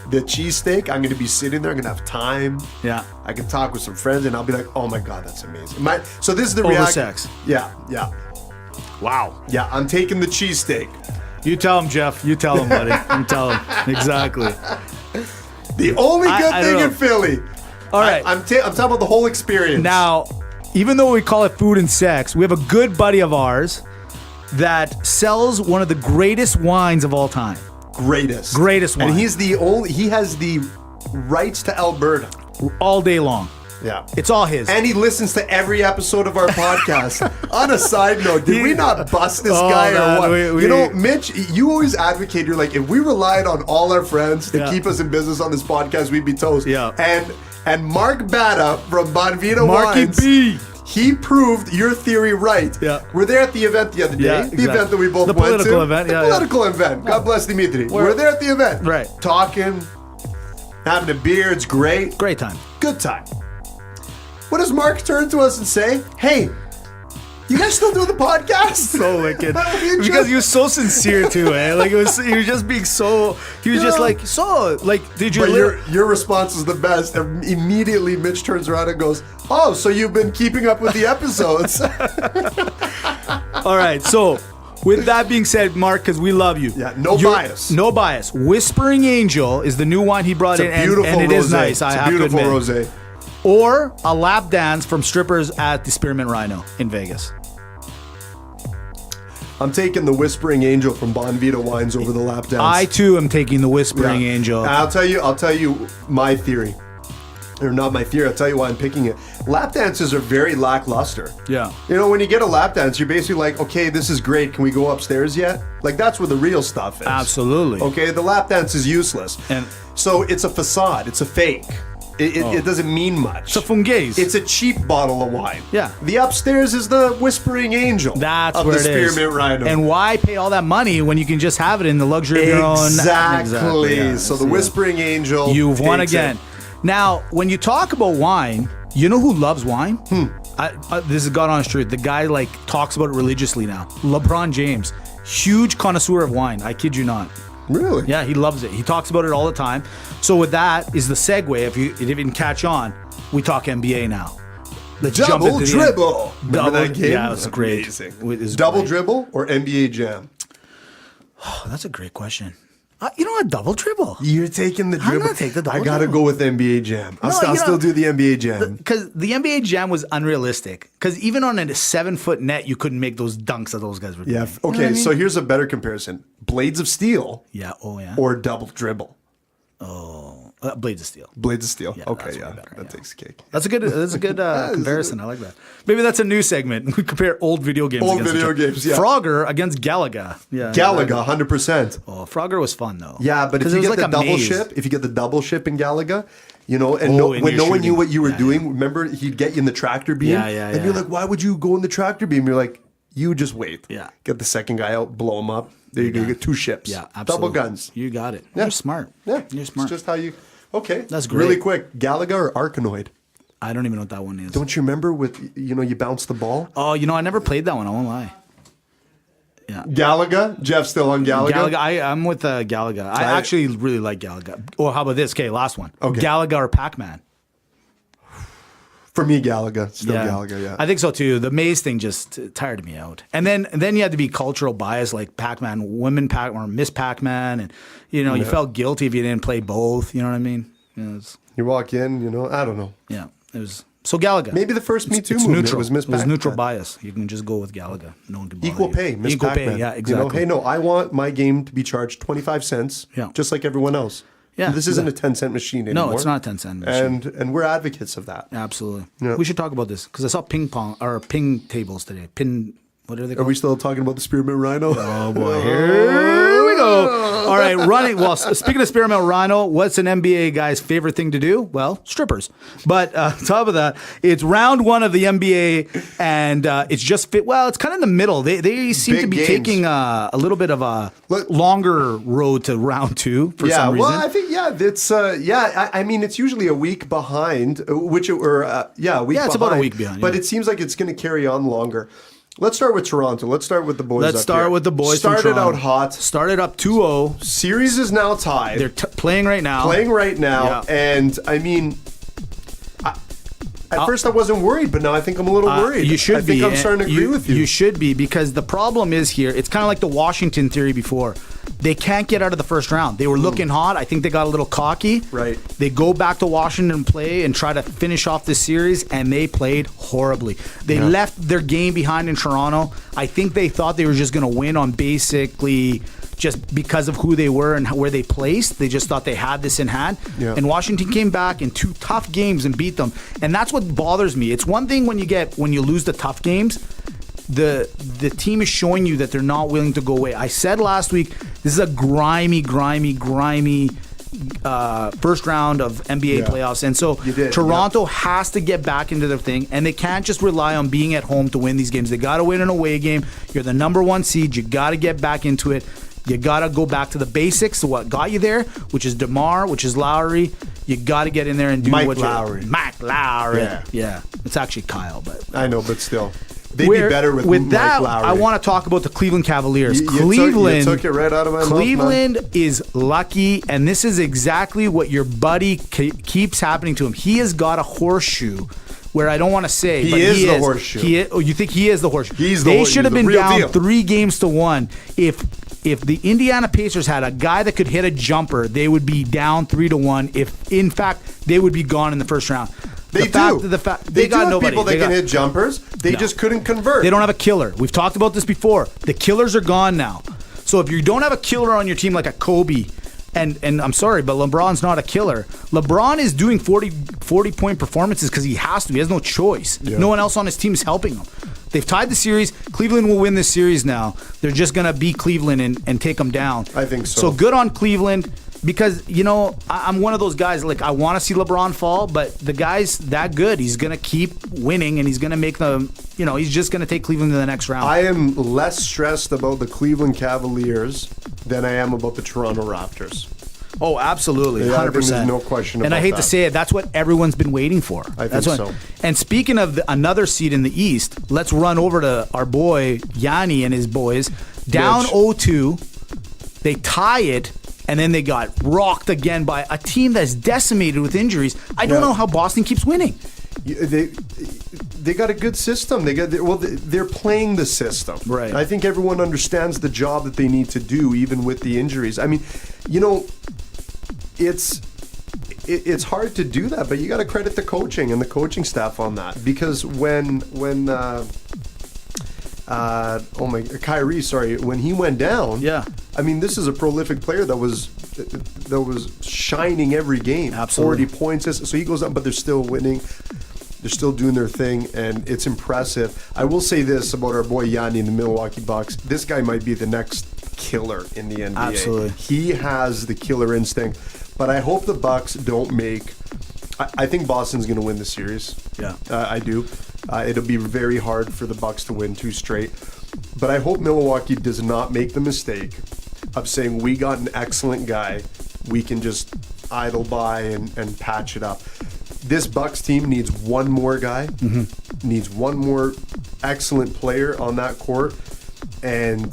The cheesesteak, I'm going to be sitting there. I'm going to have time. Yeah. I can talk with some friends, and I'll be like, oh my God, that's amazing. So this is the Over reaction. sex. Yeah. Wow. Yeah, I'm taking the cheesesteak. You tell him, Jeff. You tell him, buddy. You tell him. Exactly. The only good thing in Philly. All right. I'm talking about the whole experience. Now, even though we call it food and sex, we have a good buddy of ours that sells one of the greatest wines of all time. Greatest wine. And he has the rights to Alberta. All day long. Yeah. It's all his. And he listens to every episode of our podcast. On a side note, did we not bust this guy or what? You know, Mitch, you always advocate, you're like, if we relied on all our friends to keep us in business on this podcast, we'd be toast. Yeah. And Mark Batta from Bonvita Wines, B. he proved your theory right. Yeah. We're there at the event the other day. Yeah, The event that we both went to. The political event. The political event. God bless Dimitri. We're there at the event. Right. Talking, having a beer. It's great. Great time. Good time. What does Mark turn to us and say? Hey, You guys still doing the podcast? So wicked. Because he was so sincere too, eh? Like he was just being so. He was just like, so like, did you? But your response is the best. And immediately, Mitch turns around and goes, "Oh, so you've been keeping up with the episodes?" All right, so. With that being said, Mark, because we love you. Yeah, no bias. No bias. Whispering Angel is the new wine he brought in, and it is nice. I have to admit. Beautiful rosé. Or a lap dance from strippers at the Spearmint Rhino in Vegas. I'm taking the Whispering Angel from Bonvita Wines over the lap dance. I too am taking the Whispering Angel. And I'll tell you my theory. Or not my theory, I'll tell you why I'm picking it. Lap dances are very lackluster. Yeah. You know, when you get a lap dance, you're basically like, okay, this is great. Can we go upstairs yet? Like, that's where the real stuff is. Absolutely. Okay, the lap dance is useless. And so it's a facade. It's a fake. It doesn't mean much. it's a fungaise. It's a cheap bottle of wine. Yeah. The upstairs is the Whispering Angel. That's of where the it is. Spearmint Rhino. And why pay all that money when you can just have it in the luxury of your own? Exactly. Yeah, So the Whispering Angel. You've won takes again. it. Now, when you talk about wine, you know who loves wine? This is God honest truth. The guy like talks about it religiously now. LeBron James, huge connoisseur of wine. I kid you not. Really? Yeah, he loves it. He talks about it all the time. So with that is the segue. If you didn't catch on, we talk NBA now. Let's jump Double into dribble. Double, Remember that game? Yeah, it was great. Amazing. It was Double great. dribble or NBA Jam? Oh, that's a great question. You know what? Double dribble. You're taking the I'm dribble. gonna take the double I gotta dribble. go with NBA Jam. I'll No, still do the NBA Jam. Because the NBA Jam was unrealistic. Because even on a 7-foot net, you couldn't make those dunks that those guys were doing. Yeah. You know Okay. what I mean? So here's a better comparison: Blades of Steel Yeah. Oh yeah. or Double Dribble. Blades of Steel. Blades of Steel. Yeah, Okay. that's way Yeah. better, That yeah. takes the cake. That's a good comparison. I like that. Maybe that's a new segment. We compare old video games. Old against video each other. games, yeah. Frogger against Galaga. Yeah. Galaga, 100%. Oh, Frogger was fun though. Yeah, but if 'Cause you it was get like the a double maze. ship, if you get the double ship in Galaga, you know, and Oh, and when you're no one knew shooting. what you were Yeah, doing, remember he'd get you in the tractor beam, Yeah, and you're like, why would you go in the tractor beam? You're like, you just wait. Yeah. Get the second guy out, blow him up. There you go. You get 2 ships. Yeah, absolutely. Double guns. You got it. Yeah. You're smart. Yeah, You're smart. It's just how you. Okay, That's great. Really quick, Galaga or Arkanoid? I don't even know what that one is. Don't you remember with you bounce the ball? Oh, I never played that one. I won't lie. Yeah. Galaga. Jeff's still on Galaga. Galaga. I'm with Galaga. I actually really like Galaga. Or how about this? Okay, last one. Okay. Galaga or Pac-Man? For me, Galaga. Still Galaga. Yeah. I think so too. The maze thing just tired me out. And then you had to be cultural bias, like Pac-Man, women Pac or Miss Pac-Man, and you felt guilty if you didn't play both. You know what I mean? You walk in, I don't know. Yeah, it was. So Galaga. Maybe the first Me Too it's movement neutral. was Miss It was Pac-Man. neutral bias. You can just go with Galaga. No one can bother Equal you. pay, Miss Equal Pac-Man. pay. Yeah, exactly. Hey, no, I want my game to be charged 25 cents, Yeah. just like everyone else. Yeah, This isn't a 10-cent machine anymore. No, it's not a 10-cent machine. And we're advocates of that. Absolutely. Yeah. We should talk about this because I saw ping tables today. What are they Are called? we still talking about the Spearmint Rhino? Oh boy, here we go. All right, running. Well, speaking of Spearmint Rhino, what's an NBA guy's favorite thing to do? Well, strippers. But on top of that, it's round 1 of the NBA, and it's just fit. Well, it's kind of in the middle. They seem Big to be games. taking a little bit of a longer road to round 2 for Yeah, some reason. well, I think it's I mean it's usually a week behind, a week. Yeah, it's about a week behind, But yeah. it seems like it's going to carry on longer. Let's start with Toronto. Let's start with the boys. Let's start with the boys. from Started Toronto. out hot. Started up 2-0. Series is now tied. They're playing right now. Yeah. And I mean, at first I wasn't worried, but now I think I'm a little worried. You should I think be. I'm starting to agree with you. You should be, because the problem is here, it's kind of like the Washington theory before. They can't get out of the first round. They were looking hot. I think they got a little cocky. Right. They go back to Washington and play and try to finish off this series, and they played horribly. They left their game behind in Toronto. I think they thought they were just going to win on basically just because of who they were and where they placed. They just thought they had this in hand. Yeah. And Washington came back in 2 tough games and beat them. And that's what bothers me. It's one thing when you lose the tough games. The team is showing you that they're not willing to go away. I said last week, this is a grimy first round of NBA playoffs. And so Toronto has to get back into their thing, and they can't just rely on being at home to win these games. They got to win an away game. You're the number 1 seed. You got to get back into it. You got to go back to the basics, to what got you there, which is DeMar, which is Lowry. You got to get in there and do Mike what Lowry. Mike Lowry. Yeah. Yeah. It's actually Kyle, but I know, but still. They'd be better with Mike that. Lowry. I want to talk about the Cleveland Cavaliers. You took it right out of my mouth. Cleveland is lucky, and this is exactly what your buddy keeps happening to him. He has got a horseshoe. Where I don't want to say, he is the horseshoe. You think he is the horseshoe? They should have been down 3-1 if the Indiana Pacers had a guy that could hit a jumper. They would be down 3-1. If in fact they would be gone in the first round. They got nobody. People that can hit jumpers. They just couldn't convert. They don't have a killer. We've talked about this before. The killers are gone now. So if you don't have a killer on your team like a Kobe. And I'm sorry, but LeBron's not a killer. LeBron is doing 40-point performances because he has to. He has no choice. Yeah. No one else on his team is helping him. They've tied the series. Cleveland will win this series now. They're just going to beat Cleveland and take them down. I think so. So good on Cleveland because, I'm one of those guys, like, I want to see LeBron fall, but the guy's that good. He's going to keep winning, and he's going to make them, he's just going to take Cleveland to the next round. I am less stressed about the Cleveland Cavaliers than I am about the Toronto Raptors. Oh, absolutely, 100%. I think there's no question about that. And I hate to say it, that's what everyone's been waiting for. I think so. And speaking of another seed in the East, let's run over to our boy Yanni and his boys. Down 0-2, they tie it, and then they got rocked again by a team that's decimated with injuries. I don't know how Boston keeps winning. They got a good system. They're playing the system. Right. I think everyone understands the job that they need to do, even with the injuries. I mean, it's hard to do that, but you got to credit the coaching and the coaching staff on that, because when Kyrie, when he went down, I mean, this is a prolific player that was shining every game. Absolutely. 40 points. So he goes up, but they're still winning. They're still doing their thing, and it's impressive. I will say this about our boy Yanni in the Milwaukee Bucks. This guy might be the next killer in the NBA. Absolutely. He has the killer instinct. But I hope the Bucks don't make... I think Boston's going to win the series. Yeah. I do. It'll be very hard for the Bucks to win 2 straight. But I hope Milwaukee does not make the mistake of saying, we got an excellent guy. We can just idle by and patch it up. This Bucks team needs one more guy, needs one more excellent player on that court, and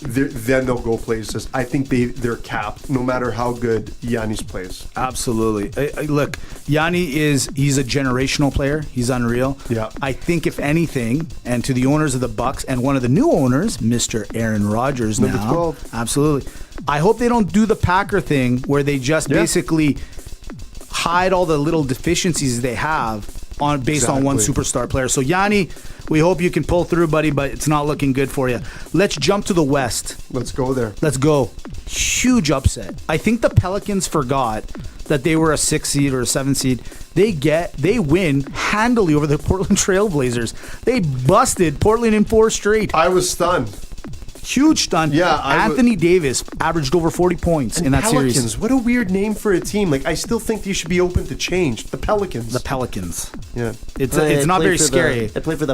then they'll go places. I think they're capped no matter how good Giannis plays. Absolutely. Look, he's a generational player. He's unreal. Yeah. I think if anything, and to the owners of the Bucks and one of the new owners, Mr. Aaron Rodgers Number now. 12. Absolutely. I hope they don't do the Packer thing where they just basically hide all the little deficiencies they have based on one superstar player. So Yanni, we hope you can pull through, buddy, but it's not looking good for you. Let's jump to the West. Let's go there. Let's go. Huge upset. I think the Pelicans forgot that they were a 6 seed or a 7 seed. They win handily over the Portland Trailblazers. They busted Portland in 4 straight. I was stunned. Huge stunt. Yeah, Anthony Davis averaged over 40 points in that Pelicans, series. what a weird name for a team. Like, I still think they should be open to change. The Pelicans. The Pelicans. Yeah. It's not very scary. I play for the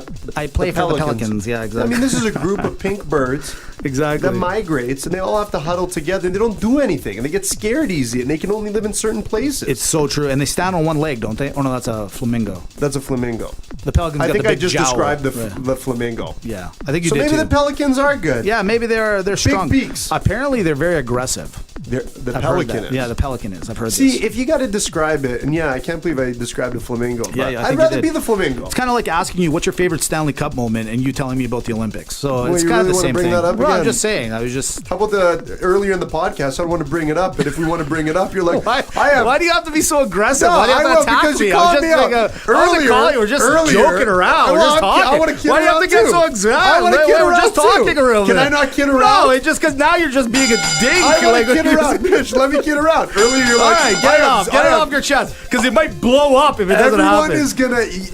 Pelicans. Yeah, exactly. I mean, this is a group of pink birds that migrates, and they all have to huddle together, and they don't do anything, and they get scared easy, and they can only live in certain places. It's so true. And they stand on one leg, don't they? Oh, no, that's a flamingo. That's a flamingo. The Pelicans I think I just jowl. described the flamingo. Yeah. I think you so did maybe too. the Pelicans are good. Yeah, maybe they're strong. Big beaks. Apparently, they're very aggressive. The I've Pelican heard that. is. Yeah, the Pelican is. I've heard See, this. if you got to describe it, and I can't believe I described a flamingo. Yeah, I I'd think rather you be did. the flamingo. It's kind of like asking you what's your favorite Stanley Cup moment, and you telling me about the Olympics. So it's you kind of really the wanna same bring thing. that up Well, I'm again? just saying. I was just. How about earlier in the podcast? I don't want to bring it up, but if we want to bring it up, you're like, Why do you have to be so aggressive? No, Why do you have I to will, attack because me? you I called was me just out. earlier. We're just joking around. We're just talking. I want to kid Why do you have to around get too? so exact? I want to kid We're around just too. talking around. Can I not kid around? No, it's just because now you're just being a dink. I want to kid around. Mitch, let me kid around. Earlier you're All like, right, get it off your chest, because it might blow up if it doesn't happen.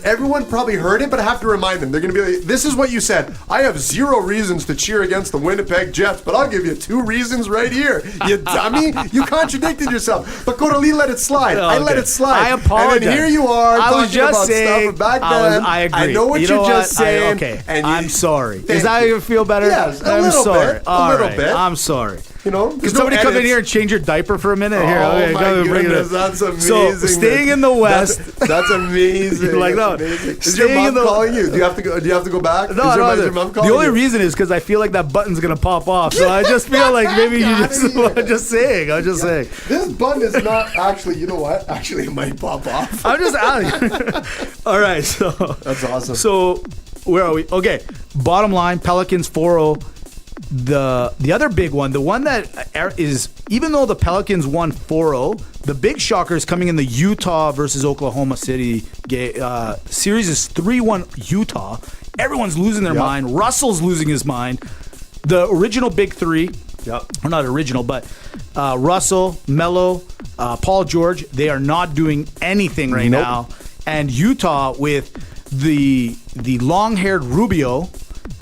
Everyone probably heard it, but I have to remind them. They're going to be like, this is what you said. I have 0 reasons to cheer against the Winnipeg Jets, but I'll give you 2 reasons right here. You dummy. You contradicted yourself. But Cody let it slide. I let it slide. I apologize. And then here you are I was talking just about saying, stuff back then. I agree. I know what you're just saying. Okay, and I'm sorry. Thank Is that you. you feel better? Yes, I'm a little sorry. bit. All A little right, bit. I'm sorry. You know, can somebody come in here and change your diaper for a minute? Here, okay, my go bring it goodness, in. that's amazing. So staying in the West, that's amazing. like no, is your mom calling you? Do you have to go? Do you have to go back? No, is your mom calling the only you? reason is because I feel like that button's gonna pop off. So I just feel like maybe you just. I'm just saying. This button is not actually. You know what? Actually, it might pop off. I'm just out. All right, so that's awesome. So where are we? Okay, bottom line: Pelicans 4-0. The other big one, the one that is, even though the Pelicans won 4-0, the big shocker is coming in the Utah versus Oklahoma City series is 3-1 Utah. Everyone's losing their mind. Russell's losing his mind. The original big three, or not original, but Russell, Melo, Paul George, they are not doing anything right now. And Utah with the long-haired Rubio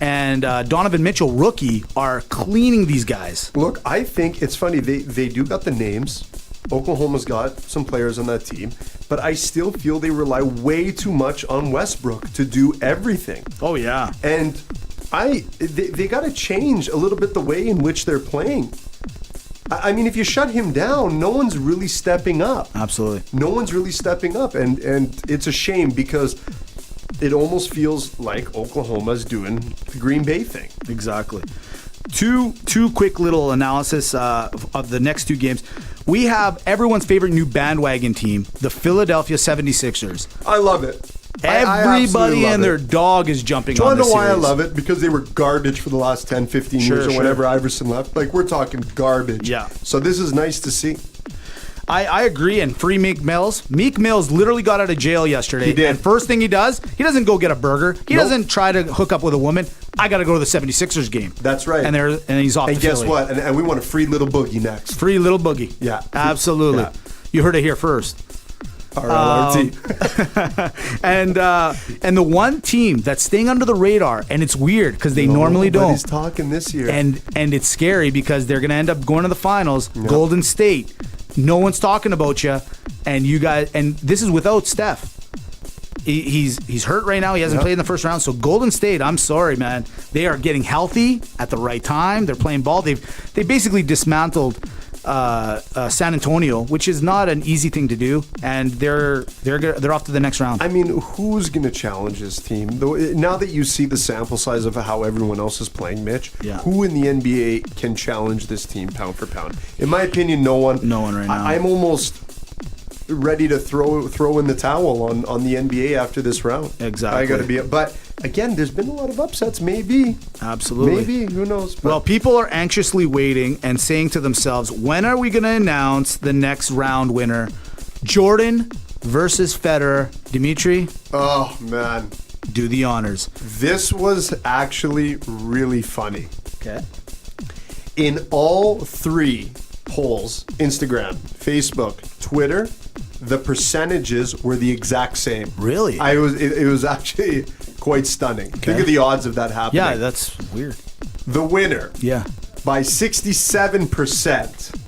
and Donovan Mitchell, rookie, are cleaning these guys. Look, I think it's funny. They do got the names. Oklahoma's got some players on that team, but I still feel they rely way too much on Westbrook to do everything. Oh, yeah. And they got to change a little bit the way in which they're playing. I mean, if you shut him down, no one's really stepping up. Absolutely. No one's really stepping up, and it's a shame because it almost feels like Oklahoma's doing the Green Bay thing. Exactly. Two quick little analysis of the next two games. We have everyone's favorite new bandwagon team, the Philadelphia 76ers. I love it. Everybody and their dog is jumping on this series. Do you want to know why I love it? Because they were garbage for the last 10, 15 years or whenever Iverson left. Like, we're talking garbage. Yeah. So this is nice to see. I agree, and free Meek Mills. Meek Mills literally got out of jail yesterday. He did. And first thing he does, he doesn't go get a burger. He doesn't try to hook up with a woman. I got to go to the 76ers game. That's right. And he's off and to guess Philly. what? And we want a free little boogie next. Free little boogie. Yeah. Absolutely. Yeah. You heard it here first. RLRT. And the one team that's staying under the radar, and it's weird because they normally don't. Nobody's talking this year. And it's scary because they're going to end up going to the finals. Yeah. Golden State. No one's talking about you, and you guys. And this is without Steph. He's hurt right now. He hasn't played in the first round. So Golden State, I'm sorry, man. They are getting healthy at the right time. They're playing ball. They basically dismantled San Antonio, which is not an easy thing to do, and they're off to the next round. I mean, who's going to challenge this team? Now that you see the sample size of how everyone else is playing, Mitch, who in the NBA can challenge this team pound for pound? In my opinion, no one. No one right now. I'm almost ready to throw in the towel on the NBA after this round. Exactly. I got to be. But again, there's been a lot of upsets. Maybe. Absolutely. Maybe. Who knows? But well, people are anxiously waiting and saying to themselves, when are we going to announce the next round winner? Jordan versus Federer. Dimitri? Oh, man. Do the honors. This was actually really funny. Okay. In all three polls, Instagram, Facebook, Twitter, the percentages were the exact same. Really? It was actually quite stunning. Okay. Think of the odds of that happening. Yeah, that's weird. The winner. Yeah. By 67%.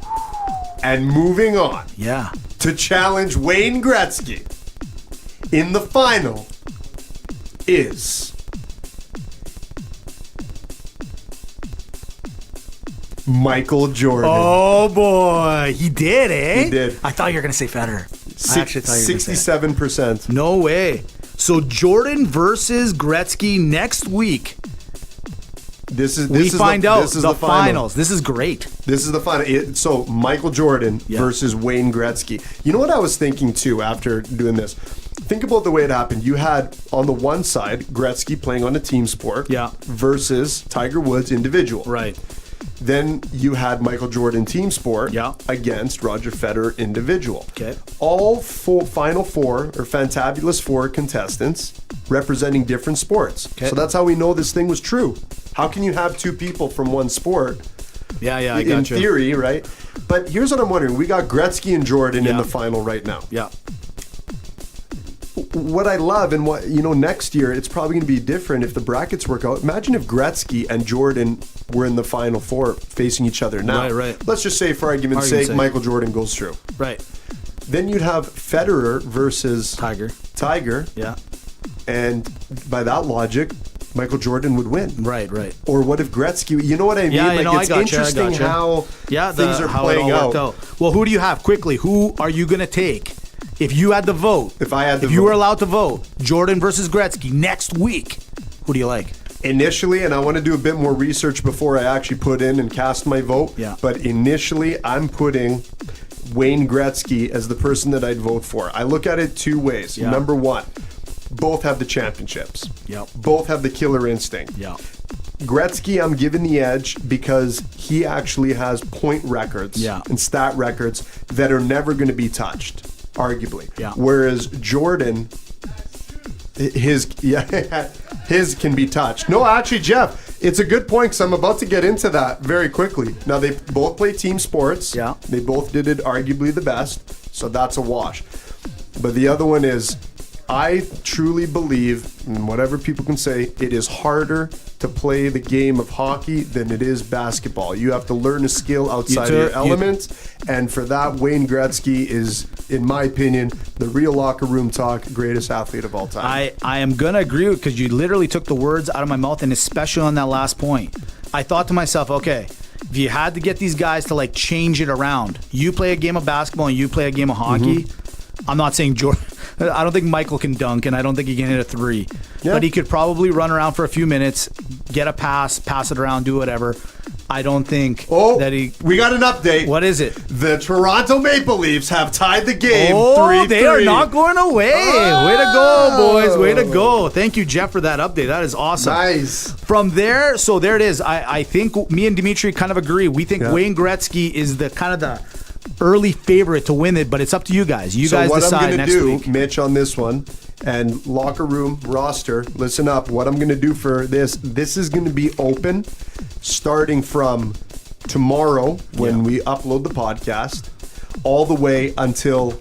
And moving on. Yeah. To challenge Wayne Gretzky in the final is Michael Jordan. Oh boy, he did, eh? He did. I thought you were gonna say Federer. I actually thought you were 67%. No way. So Jordan versus Gretzky next week. We find out the finals. This is great. This is the final. So Michael Jordan versus Wayne Gretzky. You know what I was thinking too after doing this? Think about the way it happened. You had on the one side Gretzky playing on a team sport versus Tiger Woods individual. Right. Then you had Michael Jordan team sport against Roger Federer individual. Okay. All final four or fantabulous four contestants representing different sports. Okay. So that's how we know this thing was true. How can you have two people from one sport? Yeah, I got you. In theory, right? But here's what I'm wondering. We got Gretzky and Jordan in the final right now. Yeah. What I love and what, next year, it's probably going to be different if the brackets work out. Imagine if Gretzky and Jordan were in the final four facing each other now. Right. Let's just say, for argument's sake, Michael Jordan goes through. Right. Then you'd have Federer versus Tiger. Yeah. And by that logic, Michael Jordan would win. Right. Or what if Gretzky? You know what I mean? Yeah, it's interesting how things are playing out. Well, who do you have? Quickly, who are you going to take? If you had the vote, if you were allowed to vote, Jordan versus Gretzky next week, who do you like? Initially, and I want to do a bit more research before I actually put in and cast my vote. Yeah. But initially, I'm putting Wayne Gretzky as the person that I'd vote for. I look at it two ways. Yeah. Number one, both have the championships. Yep. Both have the killer instinct. Yeah. Gretzky, I'm giving the edge because he actually has point records and stat records that are never going to be touched, arguably. Yeah. Whereas Jordan, his can be touched. No, actually, Jeff, it's a good point because I'm about to get into that very quickly. Now, they both play team sports. Yeah. They both did it arguably the best, so that's a wash. But the other one is, I truly believe, and whatever people can say, it is harder to play the game of hockey than it is basketball. You have to learn a skill outside of your element, and for that, Wayne Gretzky is, in my opinion, the real locker room talk greatest athlete of all time. I am going to agree with, because you literally took the words out of my mouth, and especially on that last point. I thought to myself, okay, if you had to get these guys to like change it around, you play a game of basketball and you play a game of hockey. I'm not saying Jordan. I don't think Michael can dunk, and I don't think he can hit a three. Yeah. But he could probably run around for a few minutes, get a pass it around, do whatever. I don't think that he... We got an update. What is it? The Toronto Maple Leafs have tied the game 3-3. They are not going away. Way to go, boys. Way to go. Thank you, Jeff, for that update. That is awesome. Nice. From there, so there it is. I think me and Dimitri kind of agree. We think Wayne Gretzky is the kind of the early favorite to win it, but it's up to you guys. You guys decide next week. So what I'm going to do, Mitch, on this one, and locker room roster, listen up. What I'm going to do for this is going to be open starting from tomorrow when we upload the podcast all the way until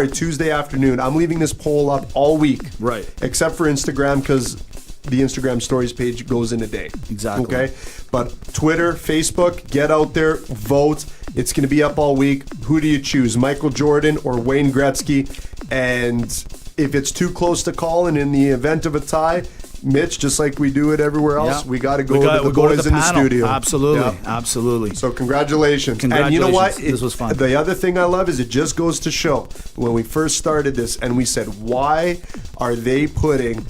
Tuesday afternoon. I'm leaving this poll up all week. Right. Except for Instagram, because the Instagram stories page goes in a day. Exactly. Okay? But Twitter, Facebook, get out there, vote. It's going to be up all week. Who do you choose, Michael Jordan or Wayne Gretzky? And if it's too close to call, and in the event of a tie, Mitch, just like we do it everywhere else, we got to go to the boys in the studio. Absolutely, absolutely. So congratulations. And you know what? This was fun. The other thing I love is it just goes to show when we first started this and we said, why are they putting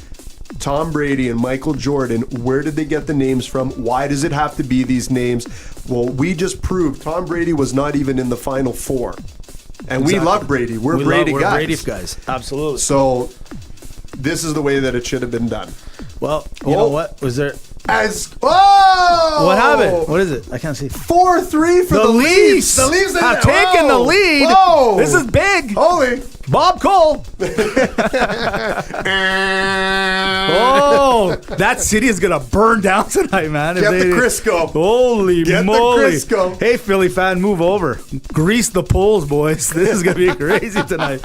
Tom Brady and Michael Jordan? Where did they get the names from? Why does it have to be these names? Well, we just proved Tom Brady was not even in the Final Four. And we love Brady. We're Brady guys. We're Brady guys. Absolutely. So this is the way that it should have been done. Well, you know what? Was there... What happened? What is it? I can't see. 4-3 for the Leafs. The Leafs have taken the lead. Whoa. This is big. Holy. Bob Cole. That city is going to burn down tonight, man. Get the Crisco. Holy moly. Get the Crisco. Hey, Philly fan, move over. Grease the poles, boys. This is going to be crazy tonight.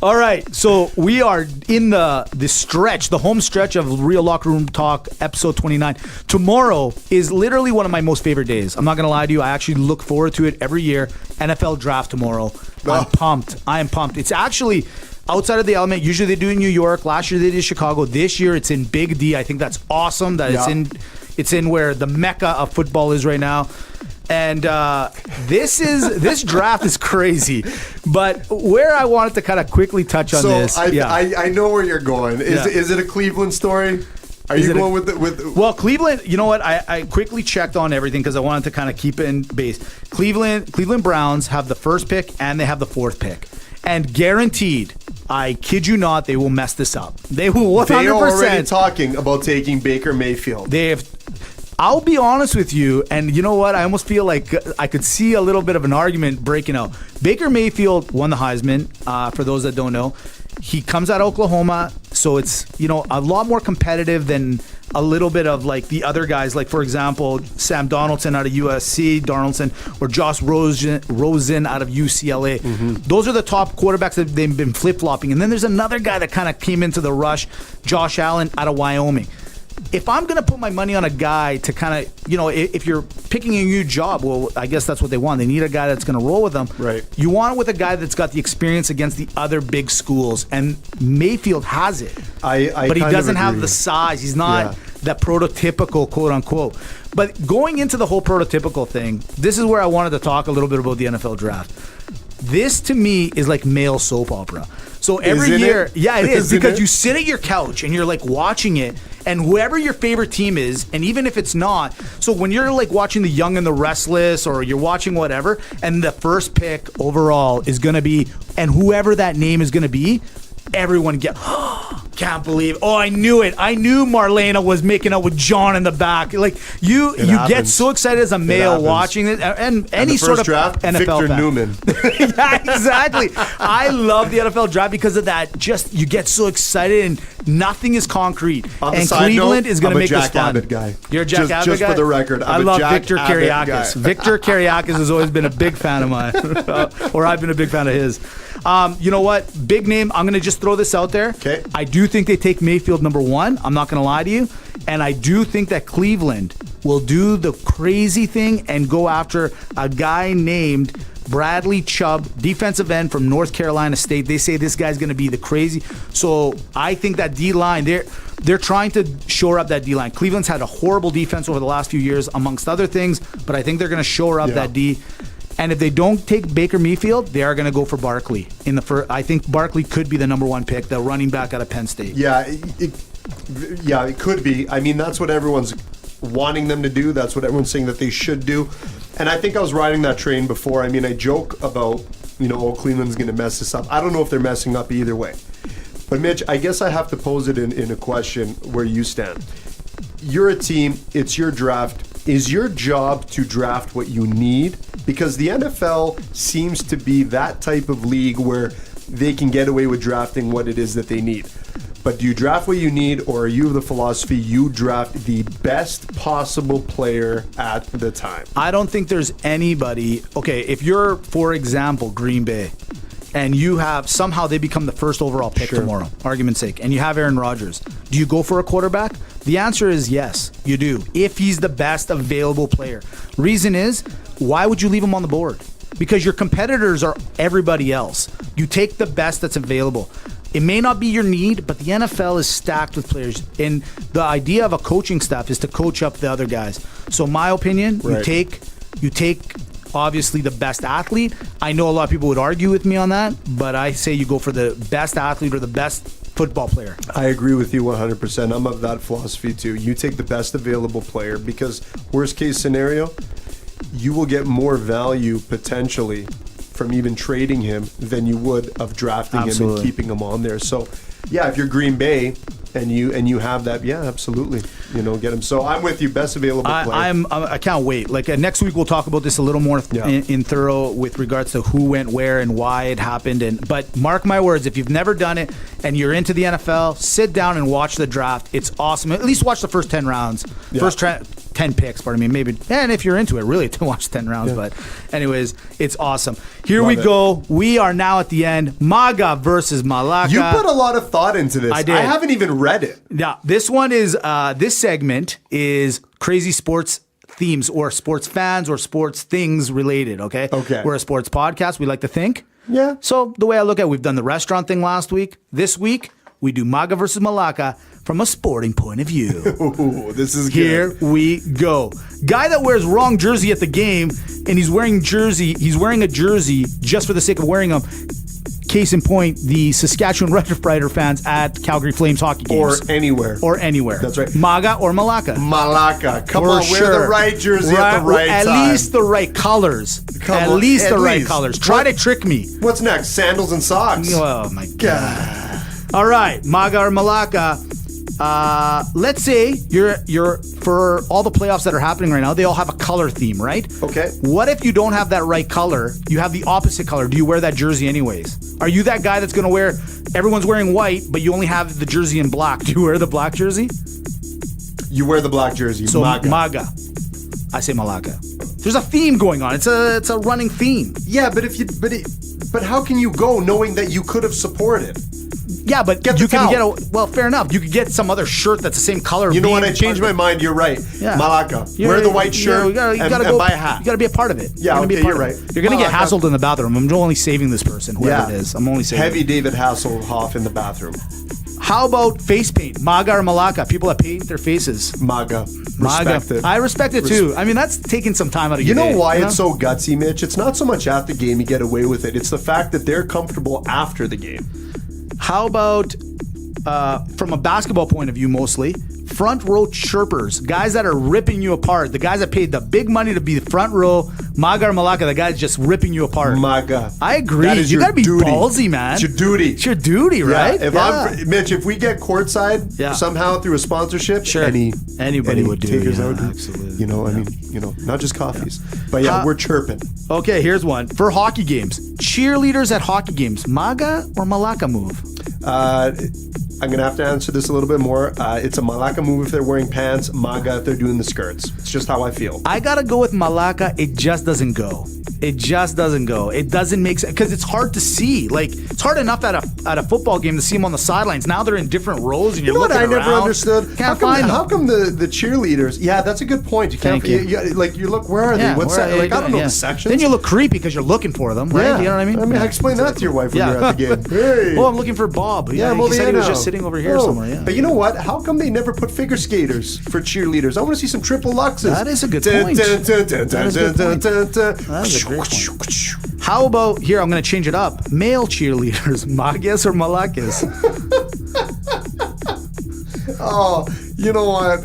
All right, so we are in the home stretch of Real Locker Room Talk, episode 29. Tomorrow is literally one of my most favorite days. I'm not going to lie to you. I actually look forward to it every year. NFL draft tomorrow. I'm pumped. I am pumped. It's actually outside of the element. Usually they do it in New York. Last year they did Chicago. This year it's in Big D. I think that's awesome that it's in where the mecca of football is right now. And this draft is crazy. But where I wanted to kind of quickly touch on this. I know where you're going. Is it a Cleveland story? Are you going with Well, Cleveland, you know what? I quickly checked on everything because I wanted to kind of keep it in base. Cleveland Browns have the first pick and they have the fourth pick. And guaranteed, I kid you not, they will mess this up. They will 100%. They are already talking about taking Baker Mayfield. I'll be honest with you, and you know what? I almost feel like I could see a little bit of an argument breaking out. Baker Mayfield won the Heisman, for those that don't know. He comes out of Oklahoma, so it's, a lot more competitive than a little bit of like the other guys, like for example, Sam Donaldson out of USC, or Josh Rosen out of UCLA. Mm-hmm. Those are the top quarterbacks that they've been flip-flopping. And then there's another guy that kind of came into the rush, Josh Allen out of Wyoming. if I'm going to put my money on a guy to kind of, if you're picking a new job, well, I guess that's what they want. They need a guy that's going to roll with them. Right. You want it with a guy that's got the experience against the other big schools, and Mayfield has it. But he doesn't have the size. He's not that prototypical, quote unquote. But going into the whole prototypical thing, this is where I wanted to talk a little bit about the NFL draft. This to me is like male soap opera. So every year, it is, because you sit at your couch and you're like watching it, and whoever your favorite team is, and even if it's not, so when you're like watching The Young and the Restless, or you're watching whatever, and the first pick overall is going to be, and whoever that name is going to be, everyone can't believe. Oh, I knew it. I knew Marlena was making out with John in the back. Like you get so excited as a male watching it, and any sort of draft, NFL Victor Newman. Yeah, exactly. I love the NFL draft because of that. Just you get so excited, and nothing is concrete. And Cleveland is going to make this fun. Jack Abbott guy. You're a Jack Abbott just guy. For the record, I love Victor Kiriakis. Victor Kiriakis has always been a big fan of mine, or I've been a big fan of his. You know what? Big name. I'm going to just throw this out there. Okay. I do think they take Mayfield number 1. I'm not going to lie to you. And I do think that Cleveland will do the crazy thing and go after a guy named Bradley Chubb, defensive end from North Carolina State. They say this guy's going to be the crazy. So I think that D-line, they're trying to shore up that D-line. Cleveland's had a horrible defense over the last few years, amongst other things, but I think they're going to shore up that D. And if they don't take Baker Mayfield, they are going to go for Barkley in the first. I think Barkley could be the number 1 pick, the running back out of Penn State. Yeah, it could be. I mean, that's what everyone's wanting them to do. That's what everyone's saying that they should do. And I think I was riding that train before. I mean, I joke about, Cleveland's going to mess this up. I don't know if they're messing up either way. But Mitch, I guess I have to pose it in a question where you stand. You're a team. It's your draft. Is your job to draft what you need? Because the NFL seems to be that type of league where they can get away with drafting what it is that they need. But do you draft what you need, or are you of the philosophy you draft the best possible player at the time? I don't think there's anybody. Okay, if you're, for example, Green Bay, and you have somehow they become the first overall pick tomorrow, argument's sake, and you have Aaron Rodgers, do you go for a quarterback? The answer is yes, you do, if he's the best available player. Reason is, why would you leave him on the board? Because your competitors are everybody else. You take the best that's available. It may not be your need, but the NFL is stacked with players. And the idea of a coaching staff is to coach up the other guys. So my opinion, you take obviously the best athlete. I know a lot of people would argue with me on that, but I say you go for the best athlete or the best football player. I agree with you 100%. I'm of that philosophy too. You take the best available player, because worst case scenario, you will get more value potentially from even trading him than you would of drafting him and keeping him on there. So, yeah, if you're Green Bay and you have that, yeah, absolutely, get him. So I'm with you, best available player. I can't wait. Like next week we'll talk about this a little more in thorough with regards to who went where and why it happened. But mark my words, if you've never done it and you're into the NFL, sit down and watch the draft. It's awesome. At least watch the first 10 rounds. First 10 picks, pardon me, maybe. And if you're into it, really, to watch 10 rounds. But anyways, it's awesome. Here we go. We are now at the end. Maga versus Malaka. You put a lot of thought into this. I did. I haven't even read it. Yeah, this one is, this segment is crazy sports themes or sports fans or sports things related, okay? Okay. We're a sports podcast, we like to think. Yeah. So the way I look at it, we've done the restaurant thing last week. This week, we do Maga versus Malaka from a sporting point of view. Ooh, this is Here we go. Guy that wears wrong jersey at the game, and he's wearing a jersey just for the sake of wearing them. Case in point, the Saskatchewan Roughrider fans at Calgary Flames hockey games. Or anywhere. That's right. Maga or Malaka? Malaka. Come on, wear the right jersey at the right time. At least the right colors. At least the right colors. Try to trick me. What's next? Sandals and socks. Oh, my God. All right, Maga or Malaka. Let's say you're for all the playoffs that are happening right now, they all have a color theme, right? Okay. What if you don't have that right color? You have the opposite color. Do you wear that jersey anyways? Are you that guy that's going to wear, everyone's wearing white, but you only have the jersey in black? Do you wear the black jersey? You wear the black jersey. So Maga. I say Malaka. There's a theme going on. It's a running theme. Yeah, but But how can you go knowing that you could have supported? Yeah, but Get the you can towel. get well, fair enough. You could get some other shirt that's the same color. You know what? being I changed my mind. You're right. Yeah. Malaka. Wear the white shirt you gotta and go, buy a hat. You got to be a part of it. Yeah, You're gonna be a okay, part you're of it. right. You're going to get Malaka. hassled in the bathroom. I'm only saving this person, whoever it is. I'm only saving Heavy it. David Hasselhoff in the bathroom. How about face paint? Maga or Malaka? People that paint their faces. Maga. Maga. Respect it. I respect it too. I mean, that's taking some time out of You your day. know why it's so gutsy, Mitch? It's not so much at the game you get away with it. It's the fact that they're comfortable after the game. How about, from a basketball point of view mostly, front row chirpers, guys that are ripping you apart, the guys that paid the big money to be the front row, Maga or Malaka, the guys just ripping you apart. Maga. I agree. That is You your got to be duty. ballsy, man. It's your duty. It's your duty, right? Yeah. Mitch, if we get courtside somehow through a sponsorship, Sure. Anybody would do. takers Yeah, out. absolutely. You know, I mean, not just coffees. But yeah, we're chirping. Okay, here's one. For hockey games, cheerleaders at hockey games, Maga or Malaka move? I'm going to have to answer this a little bit more. It's a Malaka move if they're wearing pants, Maga if they're doing the skirts. It's just how I feel. I got to go with Malaka. It just doesn't go. It just doesn't go. It doesn't make sense because it's hard to see. Like, it's hard enough at a football game to see them on the sidelines. Now they're in different rows and you're You know what looking I around. never understood? Can't find them. How come the cheerleaders? Yeah, that's a good point. You can't. Thank you. You look. Where are they? What's where that? are Like they I don't know doing? the sections. Then you look creepy because you're looking for them, right? Yeah. You know what I mean? I mean, explain that to your wife when you're at the game. Hey. Well, I'm looking for Bob. Yeah, he said he was Moliano. just sitting over here Oh, somewhere. Yeah. But you know what? How come they never put figure skaters for cheerleaders? I want to see some triple luxes. That is a good point. That is a great point. How about here? I'm going to change it up. Male cheerleaders, Magas or Malakas? Oh, you know what?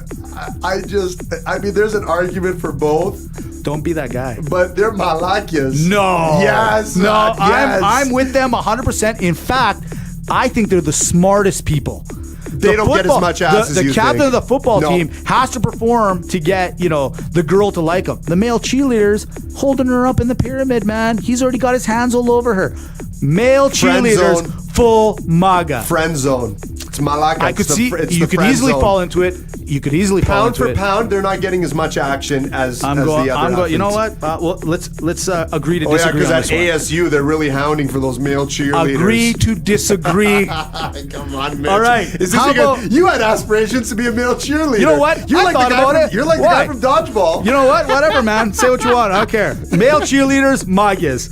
I mean, there's an argument for both, Don't be that guy. but they're Malakias. No. Yes. No. Yes. I'm with them 100%. In fact, I think they're the smartest people. They don't get as much ass as the you captain think. of the football No. team has to perform to get, the girl to like him. The male cheerleaders holding her up in the pyramid, man. He's already got his hands all over her. Male Friend cheerleaders, zone. full Maga. Friend zone. It's Malaka. I could see it's you the could friend easily zone. fall into it. You could easily fall Pound into for it. pound, they're not getting as much action as the other. You know athletes. what? Well, let's agree to Oh yeah, disagree because on at this one. ASU they're really hounding for those male cheerleaders. Agree to disagree. Come on, Mitch. All right. Is this How about- you had aspirations to be a male cheerleader? You know what? You're I like thought the guy about from, it. You're like Why? the guy from Dodgeball. You know what? Whatever, man. Say what you want. I don't care. Male cheerleaders, Magas.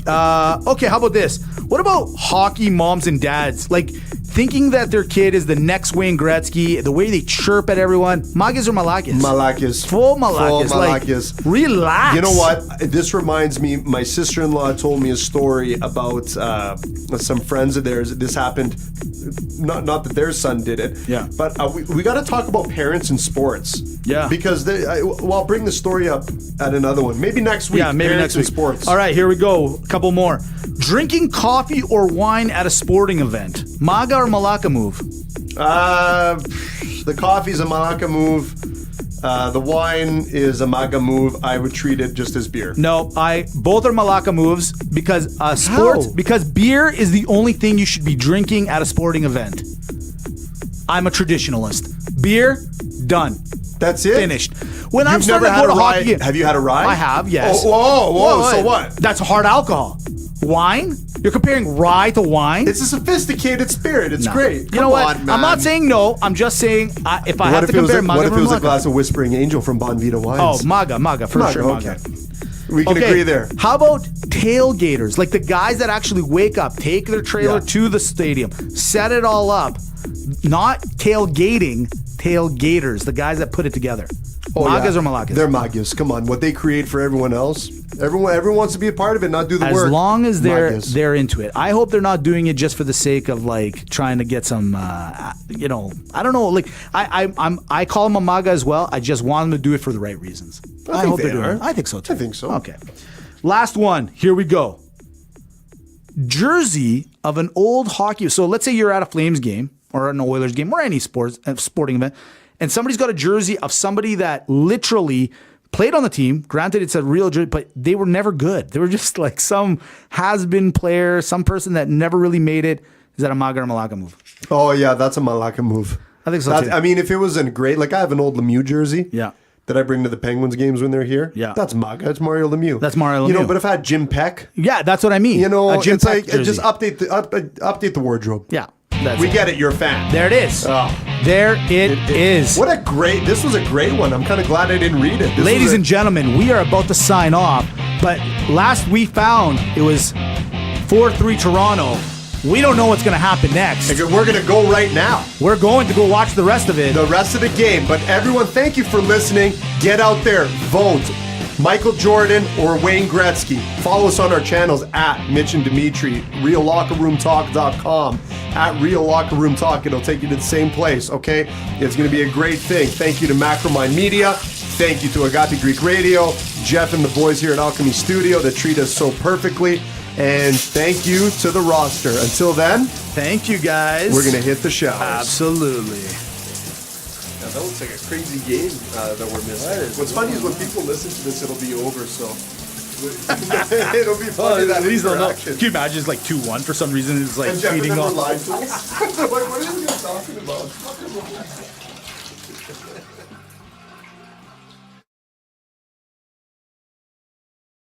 Okay, how about this? What about hockey moms and dads? Like, thinking that their kid is the next Wayne Gretzky, the way they chirp at everyone. Magas or Malakas? Malakas. Full Malakas. Full Like, Malakas. relax. You know what? This reminds me, my sister-in-law told me a story about some friends of theirs. This happened, not that their son did it, Yeah. but we got to talk about parents in sports. Yeah. Because I'll bring the story up at another one. Maybe next week. Yeah, maybe parents next in week. sports. All right, here we go. A couple more. Drinking coffee or wine at a sporting event. Maga or Malaka move? The coffee's a Malaka move. The wine is a Maga move. I would treat it just as beer. No, both are Malaka moves because sports. How? Because beer is the only thing you should be drinking at a sporting event. I'm a traditionalist. Beer, done. That's it? Finished. When I'm You've starting never to had go a to rye? hockey game, Have you had a rye? I have, yes. Oh, whoa. So what? That's hard alcohol. Wine? You're comparing rye to wine? It's a sophisticated spirit. It's No. great. You Come know what? on, man. I'm not saying no. I'm just saying if I What have if to it was compare a, Maga what if it was a Malaka. glass of Whispering Angel from Bonvita Wines? Oh, Maga, for sure, Maga. Okay. We can agree there. How about tailgaters? Like the guys that actually wake up, take their trailer to the stadium, set it all up. Not tailgating, tailgaters, the guys that put it together. Magas or Malakas? They're Magas. Come on. What they create for everyone else. Everyone wants to be a part of it, not do the As work. long as Magas. they're into it. I hope they're not doing it just for the sake of like trying to get some, I don't know. Like I call them a Maga as well. I just want them to do it for the right reasons. I think hope they they're doing are. it. I think so too. I think so. Okay. Last one. Here we go. Jersey of an old hockey. So let's say you're at a Flames game or an Oilers game or any sporting event, and somebody's got a jersey of somebody that literally played on the team. Granted, it's a real jersey, but they were never good. They were just like some has-been player, some person that never really made it. Is that a Maga or Malaka move? Oh, yeah, that's a Malaka move. I think so too. I mean, if it was a great, like I have an old Lemieux jersey. Yeah. that I bring to the Penguins games when they're here. Yeah. That's Maga. It's Mario Lemieux. That's Mario You know, Lemieux. but if I had Jim Peck, Yeah, that's what I mean. you know, a Jim it's Peck like jersey. just update the wardrobe. Yeah. We get it. You're a fan. There it is. Oh. There it is. This was a great one. I'm kind of glad I didn't read it. Ladies and gentlemen, we are about to sign off, but last we found it was 4-3 Toronto. We don't know what's going to happen next. We're going to go right now. We're going to go watch the rest of it. The rest of the game. But everyone, thank you for listening. Get out there. Vote. Michael Jordan or Wayne Gretzky. Follow us on our channels at Mitch and Dimitri, reallockerroomtalk.com, at Real Locker Room Talk. It'll take you to the same place, okay? It's going to be a great thing. Thank you to Macromind Media. Thank you to Agape Greek Radio, Jeff and the boys here at Alchemy Studio that treat us so perfectly. And thank you to the roster. Until then, thank you guys. We're going to hit the showers. Absolutely. Yeah, that looks like a crazy game that we're missing. What's funny is when people listen to this, it'll be over, so it'll be funny that interaction. Can you imagine it's like 2-1 for some reason? It's like And Jeff feeding never off. lied to us. Like, what are you guys talking about?